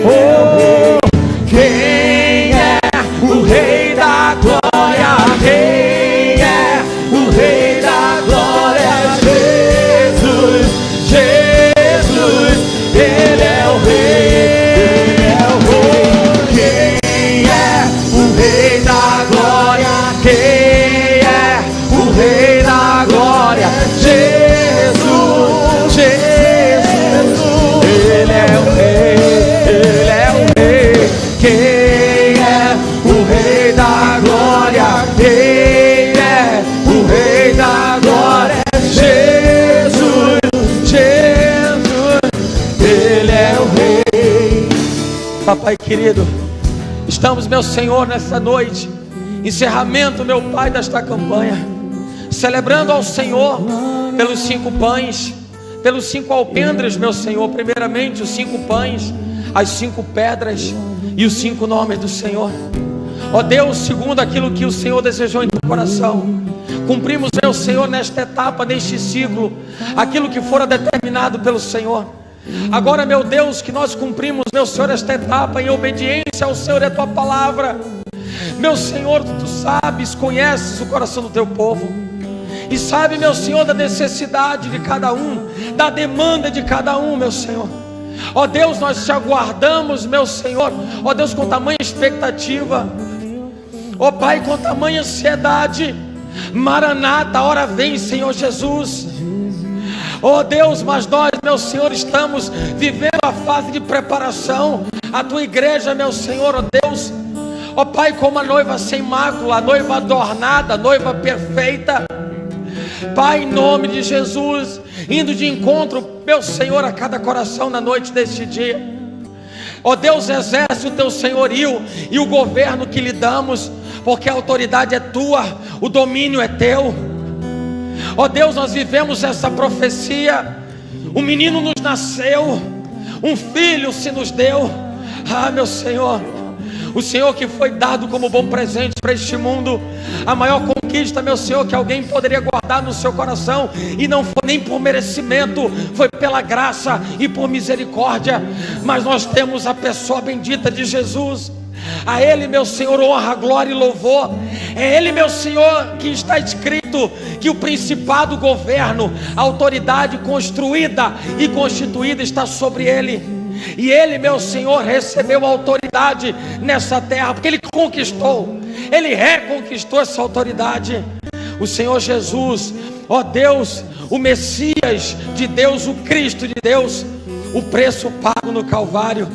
Oh, quem é o rei da glória? Quem é o rei da glória? Jesus, Jesus, ele é o rei, ele é o rei. Quem é o rei da glória? Quem é o rei da glória? Jesus, Jesus, ele é o rei, ele é Papai querido, estamos, meu Senhor, nessa noite, encerramento, meu Pai, desta campanha, celebrando ao Senhor pelos 5 pães, pelos 5 alpendres, meu Senhor. Primeiramente os 5 pães, as 5 pedras e os 5 nomes do Senhor. Ó Deus, segundo aquilo que o Senhor desejou em teu coração, cumprimos, meu Senhor, nesta etapa, neste ciclo, aquilo que fora determinado pelo Senhor. Agora, meu Deus, que nós cumprimos, meu Senhor, esta etapa em obediência ao Senhor e à tua palavra. Meu Senhor, tu sabes, conheces o coração do teu povo e sabe, meu Senhor, da necessidade de cada um, da demanda de cada um, meu Senhor. Ó Deus, nós te aguardamos, meu Senhor, ó Deus, com tamanha expectativa, ó Pai, com tamanha ansiedade. Maranata, a hora vem, Senhor Jesus. Oh Deus, mas nós, meu Senhor, estamos vivendo a fase de preparação. A tua igreja, meu Senhor, oh Deus, oh Pai, como a noiva sem mácula, a noiva adornada, a noiva perfeita. Pai, em nome de Jesus, indo de encontro, meu Senhor, a cada coração na noite deste dia. Oh Deus, exerce o teu senhorio e o governo que lhe damos, porque a autoridade é tua, o domínio é teu. Ó Deus, nós vivemos essa profecia. Um menino nos nasceu, um filho se nos deu. Ah, meu Senhor, o Senhor que foi dado como bom presente para este mundo, a maior conquista, meu Senhor, que alguém poderia guardar no seu coração, e não foi nem por merecimento, foi pela graça e por misericórdia. Mas nós temos a pessoa bendita de Jesus. A Ele, meu Senhor, honra, glória e louvor. É Ele, meu Senhor, que está escrito que o principado, o governo, a autoridade construída e constituída está sobre Ele. E Ele, meu Senhor, recebeu a autoridade nessa terra, porque Ele conquistou, Ele reconquistou essa autoridade. O Senhor Jesus, ó Deus, o Messias de Deus, o Cristo de Deus, o preço pago no Calvário.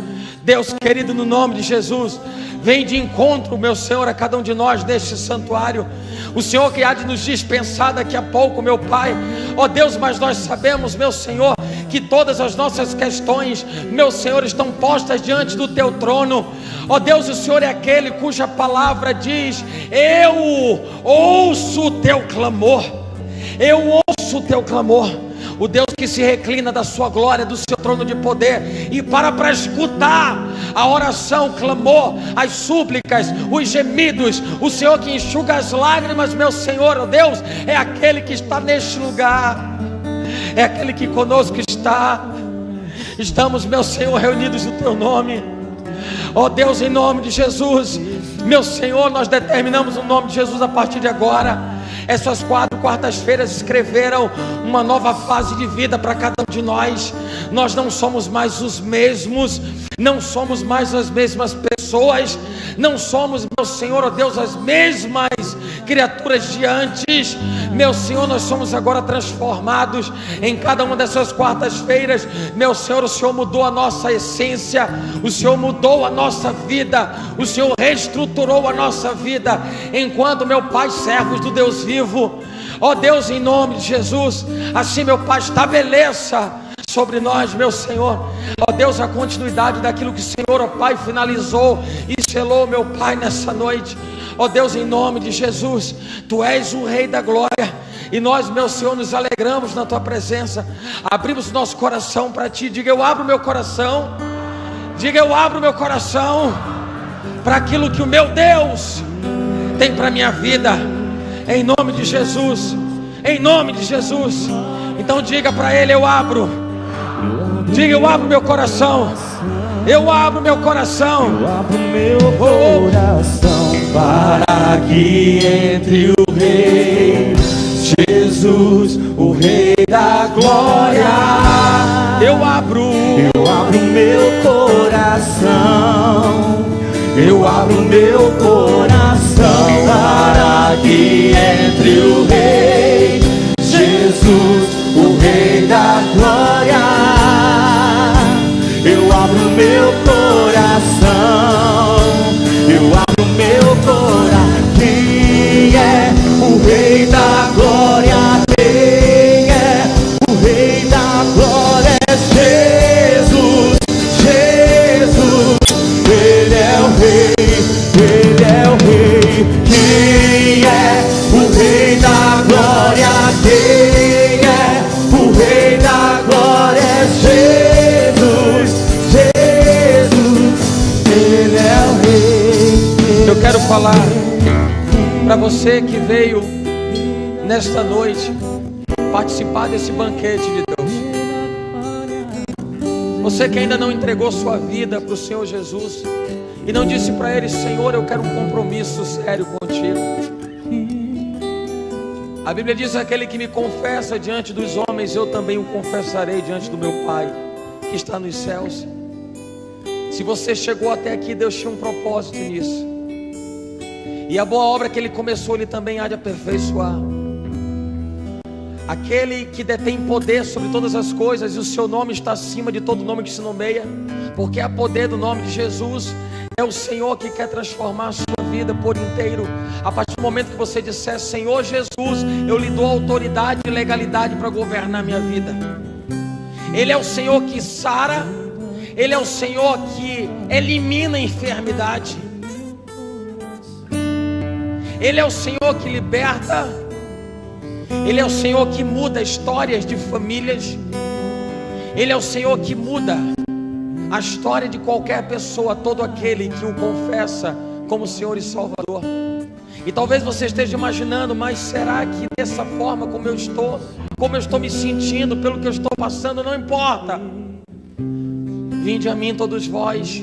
Deus querido, no nome de Jesus, vem de encontro, meu Senhor, a cada um de nós neste santuário. O Senhor que há de nos dispensar daqui a pouco, meu Pai, ó Deus, mas nós sabemos, meu Senhor, que todas as nossas questões, meu Senhor, estão postas diante do teu trono. Ó Deus, o Senhor é aquele cuja palavra diz: eu ouço o teu clamor, eu ouço o teu clamor. O Deus que se reclina da sua glória, do seu trono de poder, e para escutar a oração, o clamor, as súplicas, os gemidos. O Senhor que enxuga as lágrimas, meu Senhor, ó Deus, é aquele que está neste lugar, é aquele que conosco está. Estamos, meu Senhor, reunidos no teu nome. Ó Deus, em nome de Jesus, meu Senhor, nós determinamos o nome de Jesus a partir de agora. Essas 4 quartas-feiras escreveram uma nova fase de vida para cada um de nós. Nós não somos mais os mesmos, não somos mais as mesmas pessoas, não somos, meu Senhor, ó Deus, as mesmas criaturas de antes. Meu Senhor, nós somos agora transformados em cada uma dessas quartas-feiras. Meu Senhor, o Senhor mudou a nossa essência, o Senhor mudou a nossa vida, o Senhor reestruturou a nossa vida, enquanto, meu Pai, servos do Deus vivo. Ó Deus, em nome de Jesus, assim, meu Pai, estabeleça sobre nós, meu Senhor, ó Deus, a continuidade daquilo que o Senhor, ó Pai, finalizou e selou, meu Pai, nessa noite. Ó Deus, em nome de Jesus, Tu és o Rei da glória, e nós, meu Senhor, nos alegramos na Tua presença. Abrimos nosso coração para Ti. Diga: eu abro meu coração. Diga: eu abro meu coração para aquilo que o meu Deus tem para minha vida, em nome de Jesus, em nome de Jesus. Então diga para Ele: eu abro. Diga: eu abro meu coração. Eu abro meu coração. Eu abro meu coração para que entre o Rei Jesus, o Rei da glória. Eu abro meu coração. Eu abro meu coração para que entre o Rei Jesus, o Rei da glória. Eu abro meu coração. Eu abro meu coração. Quem é o Rei da glória? Quem é o Rei da glória? É Jesus, Jesus. falar para você que veio nesta noite participar desse banquete de Deus. Você que ainda não entregou sua vida para o Senhor Jesus e não disse para Ele: Senhor, eu quero um compromisso sério contigo. A Bíblia diz: aquele que me confessa diante dos homens, eu também o confessarei diante do meu Pai que está nos céus. Se você chegou até aqui, Deus tinha um propósito nisso, e a boa obra que Ele começou, Ele também há de aperfeiçoar. Aquele que detém poder sobre todas as coisas, e o seu nome está acima de todo nome que se nomeia, porque há poder do nome de Jesus. É o Senhor que quer transformar a sua vida por inteiro. A partir do momento que você disser: Senhor Jesus, eu lhe dou autoridade e legalidade para governar minha vida. Ele é o Senhor que sara, Ele é o Senhor que elimina a enfermidade, Ele é o Senhor que liberta, Ele é o Senhor que muda histórias de famílias, Ele é o Senhor que muda a história de qualquer pessoa, todo aquele que o confessa como Senhor e Salvador. E talvez você esteja imaginando: mas será que dessa forma como eu estou me sentindo, pelo que eu estou passando? Não importa. Vinde a mim todos vós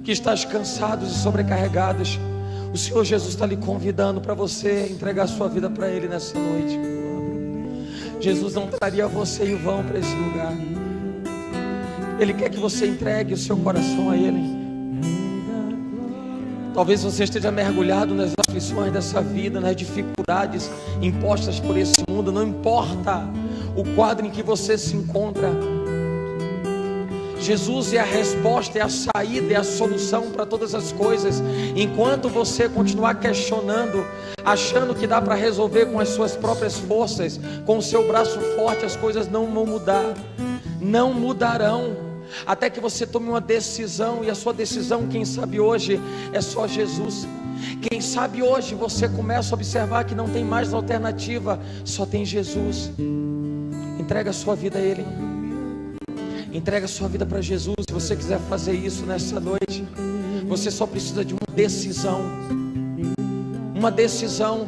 que estáis cansados e sobrecarregados. O Senhor Jesus está lhe convidando para você entregar sua vida para Ele nessa noite. Jesus não traria você em vão para esse lugar. Ele quer que você entregue o seu coração a Ele. Talvez você esteja mergulhado nas aflições dessa vida, nas dificuldades impostas por esse mundo. Não importa o quadro em que você se encontra, Jesus é a resposta, é a saída, é a solução para todas as coisas. Enquanto você continuar questionando, achando que dá para resolver com as suas próprias forças, com o seu braço forte, as coisas não vão mudar, não mudarão, até que você tome uma decisão. E a sua decisão, quem sabe hoje, é só Jesus. Quem sabe hoje você começa a observar que não tem mais alternativa, só tem Jesus. Entrega a sua vida a Ele. Entrega a sua vida para Jesus. Se você quiser fazer isso nessa noite, você só precisa de uma decisão. Uma decisão.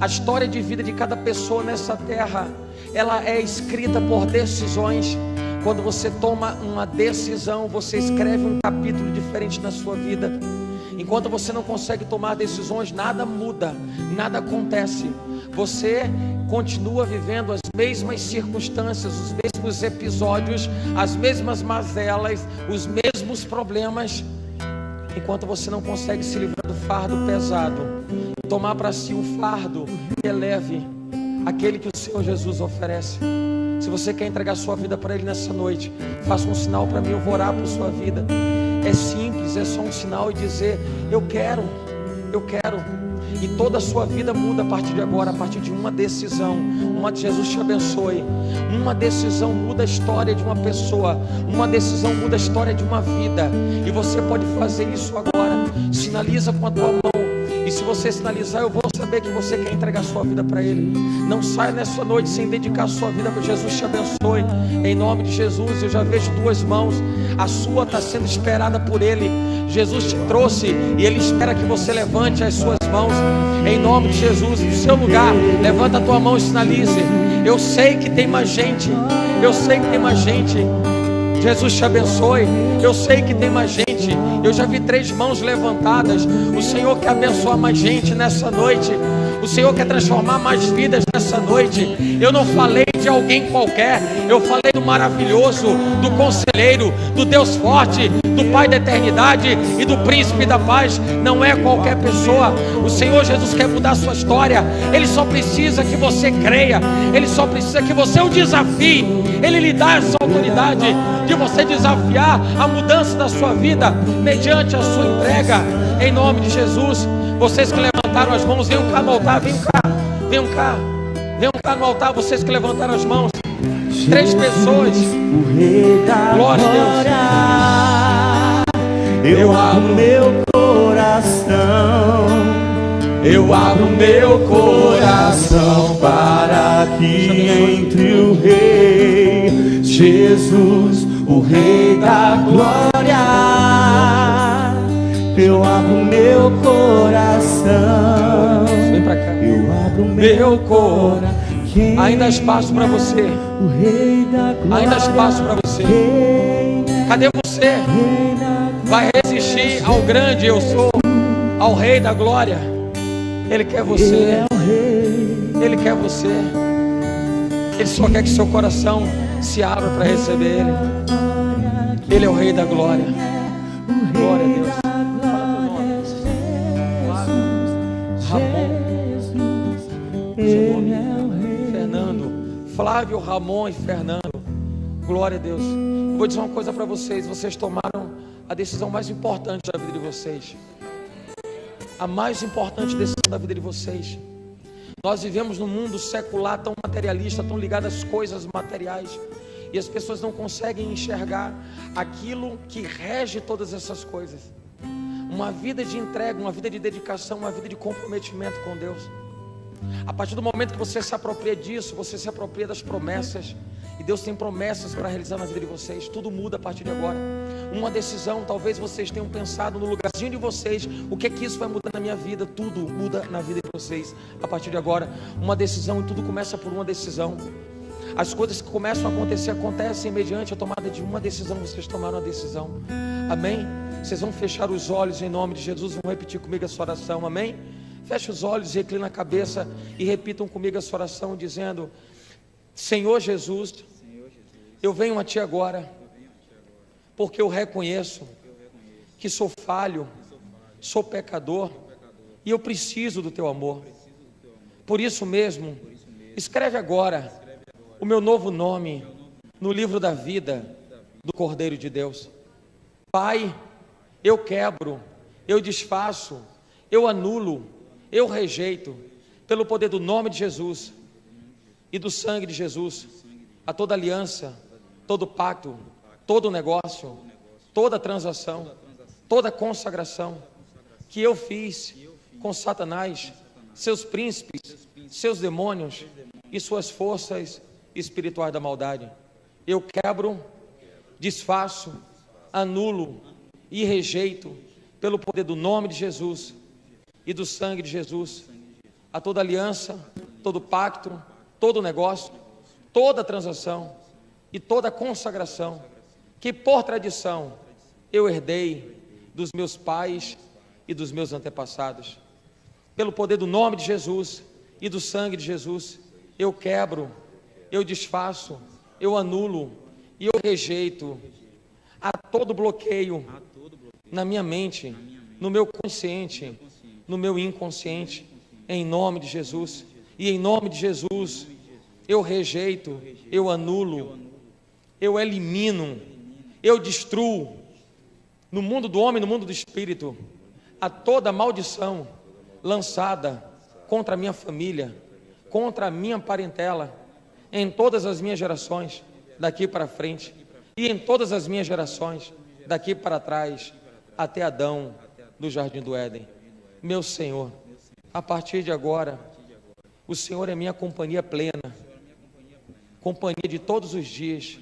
A história de vida de cada pessoa nessa terra, ela é escrita por decisões. Quando você toma uma decisão, você escreve um capítulo diferente na sua vida. Enquanto você não consegue tomar decisões, nada muda, nada acontece. Você continua vivendo as mesmas circunstâncias, os mesmos episódios, as mesmas mazelas, os mesmos problemas, enquanto você não consegue se livrar do fardo pesado, tomar para si um fardo que é leve, aquele que o Senhor Jesus oferece. Se você quer entregar sua vida para Ele nessa noite, faça um sinal para mim, eu vou orar por sua vida. É simples, é só um sinal e dizer: eu quero. E toda a sua vida muda a partir de agora, a partir de uma decisão. Jesus te abençoe. Uma decisão muda a história de uma pessoa. Uma decisão muda a história de uma vida. E você pode fazer isso agora. Sinaliza com a tua mão. E se você sinalizar, eu vou saber que você quer entregar sua vida para Ele. Não saia nessa noite sem dedicar a sua vida para Jesus. Te abençoe, em nome de Jesus. Eu já vejo duas mãos. A sua está sendo esperada por Ele. Jesus te trouxe e Ele espera que você levante as suas mãos, em nome de Jesus. Do seu lugar, levanta a tua mão e sinalize. Eu sei que tem mais gente. Jesus te abençoe. Eu sei que tem mais gente. Eu já vi 3 mãos levantadas. O Senhor quer abençoar mais gente nessa noite. O Senhor quer transformar mais vidas nessa noite. Eu não falei de alguém qualquer. Eu falei do maravilhoso, do conselheiro, do Deus forte, do Pai da eternidade e do príncipe da paz. Não é qualquer pessoa. O Senhor Jesus quer mudar a sua história. Ele só precisa que você creia. Ele só precisa que você o desafie. Ele lhe dá essa autoridade de você desafiar a mudança da sua vida mediante a sua entrega, em nome de Jesus. Vocês que levantaram as mãos, venham cá no altar, venham cá no altar, vocês que levantaram as mãos. 3 pessoas. Glória a Deus. Eu abro meu coração. Eu abro meu coração para que entre o Rei Jesus, o Rei da glória. Eu abro meu coração. Vem pra cá. Eu abro meu coração. Ainda há espaço para você. O Rei da Glória. Ainda há espaço para você. Cadê você? Vai resistir ao grande eu sou, ao Rei da Glória. Ele quer você. Ele quer você. Ele só quer que seu coração se abra para receber Ele. Ele é o Rei da Glória. Glória a Deus. Ramon, Fernando, Flávio, Ramon e Fernando. Glória a Deus. Eu vou dizer uma coisa para vocês. Vocês tomaram a decisão mais importante da vida de vocês. A mais importante decisão da vida de vocês. Nós vivemos num mundo secular tão materialista, tão ligado às coisas materiais, e as pessoas não conseguem enxergar aquilo que rege todas essas coisas. Uma vida de entrega, uma vida de dedicação, uma vida de comprometimento com Deus. A partir do momento que você se apropria disso, você se apropria das promessas. E Deus tem promessas para realizar na vida de vocês. Tudo muda a partir de agora. Uma decisão, talvez vocês tenham pensado no lugarzinho de vocês: o que é que isso vai mudar na minha vida? Tudo muda na vida de vocês a partir de agora. Uma decisão, e tudo começa por uma decisão. As coisas que começam a acontecer, acontecem mediante a tomada de uma decisão. Vocês tomaram a decisão. Amém? Vocês vão fechar os olhos em nome de Jesus. Vão repetir comigo essa oração. Amém? Feche os olhos, reclina a cabeça e repitam comigo essa oração dizendo: Senhor Jesus, eu venho a Ti agora, porque eu reconheço que sou falho, sou pecador e eu preciso do Teu amor. Por isso mesmo, escreve agora o meu novo nome no livro da vida do Cordeiro de Deus. Pai, eu quebro, eu desfaço, eu anulo, eu rejeito, pelo poder do nome de Jesus e do sangue de Jesus, a toda aliança, todo pacto, todo negócio, toda transação, toda consagração que eu fiz com Satanás, seus príncipes, seus demônios e suas forças espirituais da maldade. Eu quebro, desfaço, anulo e rejeito, pelo poder do nome de Jesus e do sangue de Jesus, a toda aliança, todo pacto, todo negócio, toda transação e toda consagração que por tradição eu herdei dos meus pais e dos meus antepassados. Pelo poder do nome de Jesus e do sangue de Jesus, eu quebro, eu desfaço, eu anulo e eu rejeito a todo bloqueio na minha mente, no meu consciente, no meu inconsciente, em nome de Jesus. E em nome de Jesus eu rejeito, eu anulo, eu elimino, eu destruo no mundo do homem, no mundo do espírito, a toda maldição lançada contra a minha família, contra a minha parentela, em todas as minhas gerações daqui para frente, e em todas as minhas gerações daqui para trás, até Adão do Jardim do Éden. Meu Senhor, a partir de agora, o Senhor é minha companhia plena, companhia de todos os dias,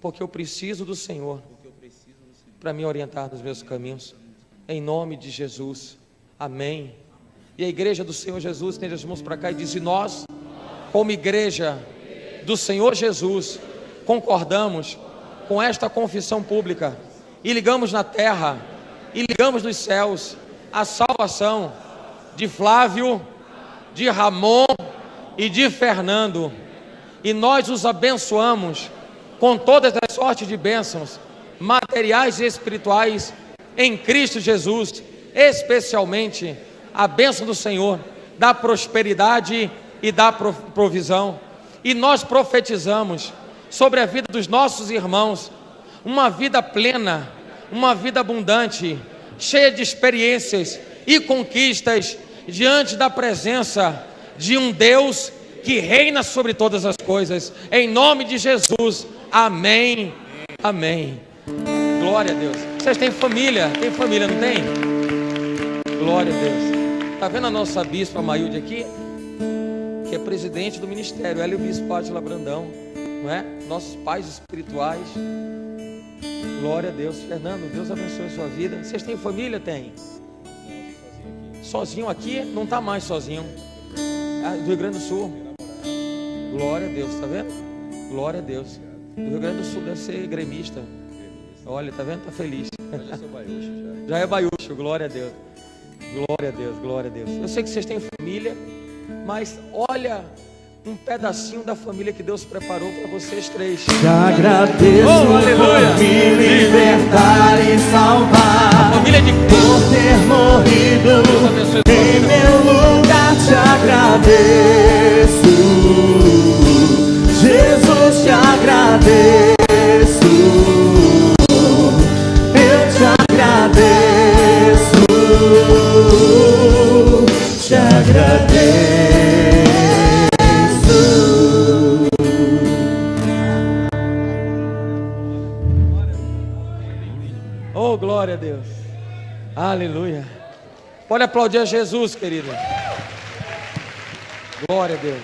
porque eu preciso do Senhor para me orientar nos meus caminhos, em nome de Jesus, amém. E a igreja do Senhor Jesus, estende as mãos para cá e diz: e nós, como igreja do Senhor Jesus, concordamos com esta confissão pública, e ligamos na terra, e ligamos nos céus, a salvação de Flávio, de Ramon e de Fernando, e nós os abençoamos com todas as sortes de bênçãos materiais e espirituais em Cristo Jesus, especialmente a bênção do Senhor, da prosperidade e da provisão. E nós profetizamos sobre a vida dos nossos irmãos uma vida plena, uma vida abundante, cheia de experiências e conquistas diante da presença de um Deus que reina sobre todas as coisas, em nome de Jesus, amém, amém. Glória a Deus. Vocês têm família, não tem? Glória a Deus. Está vendo a nossa bispa Mailde aqui? Que é presidente do ministério, ela e o bispo Átila Brandão, não é? Nossos pais espirituais. Glória a Deus. Fernando, Deus abençoe a sua vida. Vocês têm família? Tem? Sozinho aqui? Não está mais sozinho. Do Rio Grande do Sul. Glória a Deus, está vendo? Glória a Deus. Do Rio Grande do Sul deve ser gremista. Olha, tá vendo? Está feliz. Já é baiúcho, glória a Deus. Glória a Deus, glória a Deus. Eu sei que vocês têm família, mas olha um pedacinho da família que Deus preparou para vocês três. Te agradeço por me libertar e salvar, A família de por ter morrido em meu lugar. Te agradeço, Jesus, te agradeço. Eu te agradeço, te agradeço. Oh, glória a Deus. Aleluia. Pode aplaudir a Jesus, querido. Glória a Deus.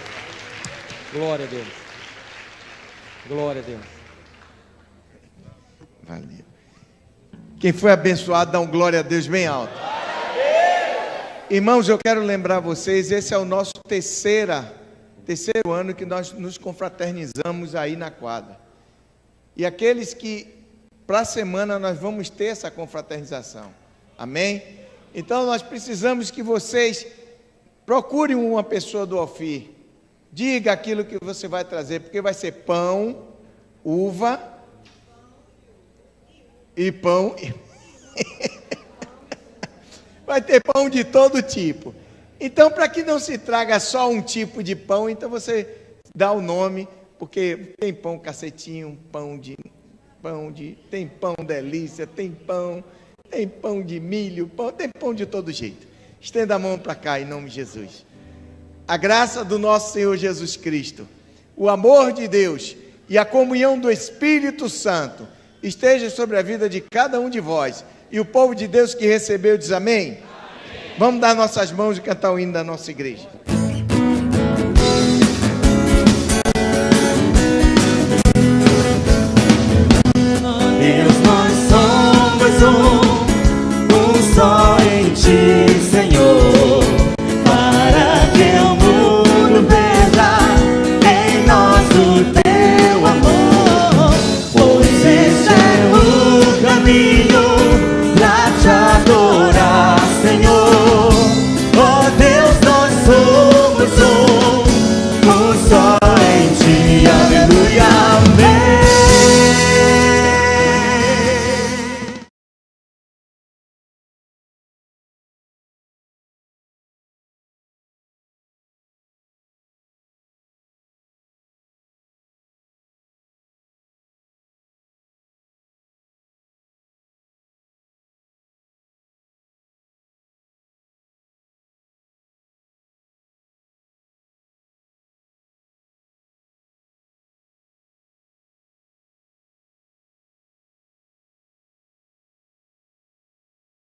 Glória a Deus. Glória a Deus. Valeu. Quem foi abençoado, dá um glória a Deus bem alto. Irmãos, eu quero lembrar vocês, esse é o nosso terceiro ano que nós nos confraternizamos aí na quadra. E aqueles que, para a semana, nós vamos ter essa confraternização. Amém? Então, nós precisamos que vocês procurem uma pessoa do Ofir. Diga aquilo que você vai trazer, porque vai ser pão, uva e pão. Vai ter pão de todo tipo. Então, para que não se traga só um tipo de pão, então você dá o nome, porque tem pão cacetinho, tem pão delícia, tem pão de milho, tem pão de todo jeito. Estenda a mão para cá, em nome de Jesus. A graça do nosso Senhor Jesus Cristo, o amor de Deus e a comunhão do Espírito Santo esteja sobre a vida de cada um de vós. E o povo de Deus que recebeu diz amém? Amém. Vamos dar nossas mãos e cantar o hino da nossa igreja.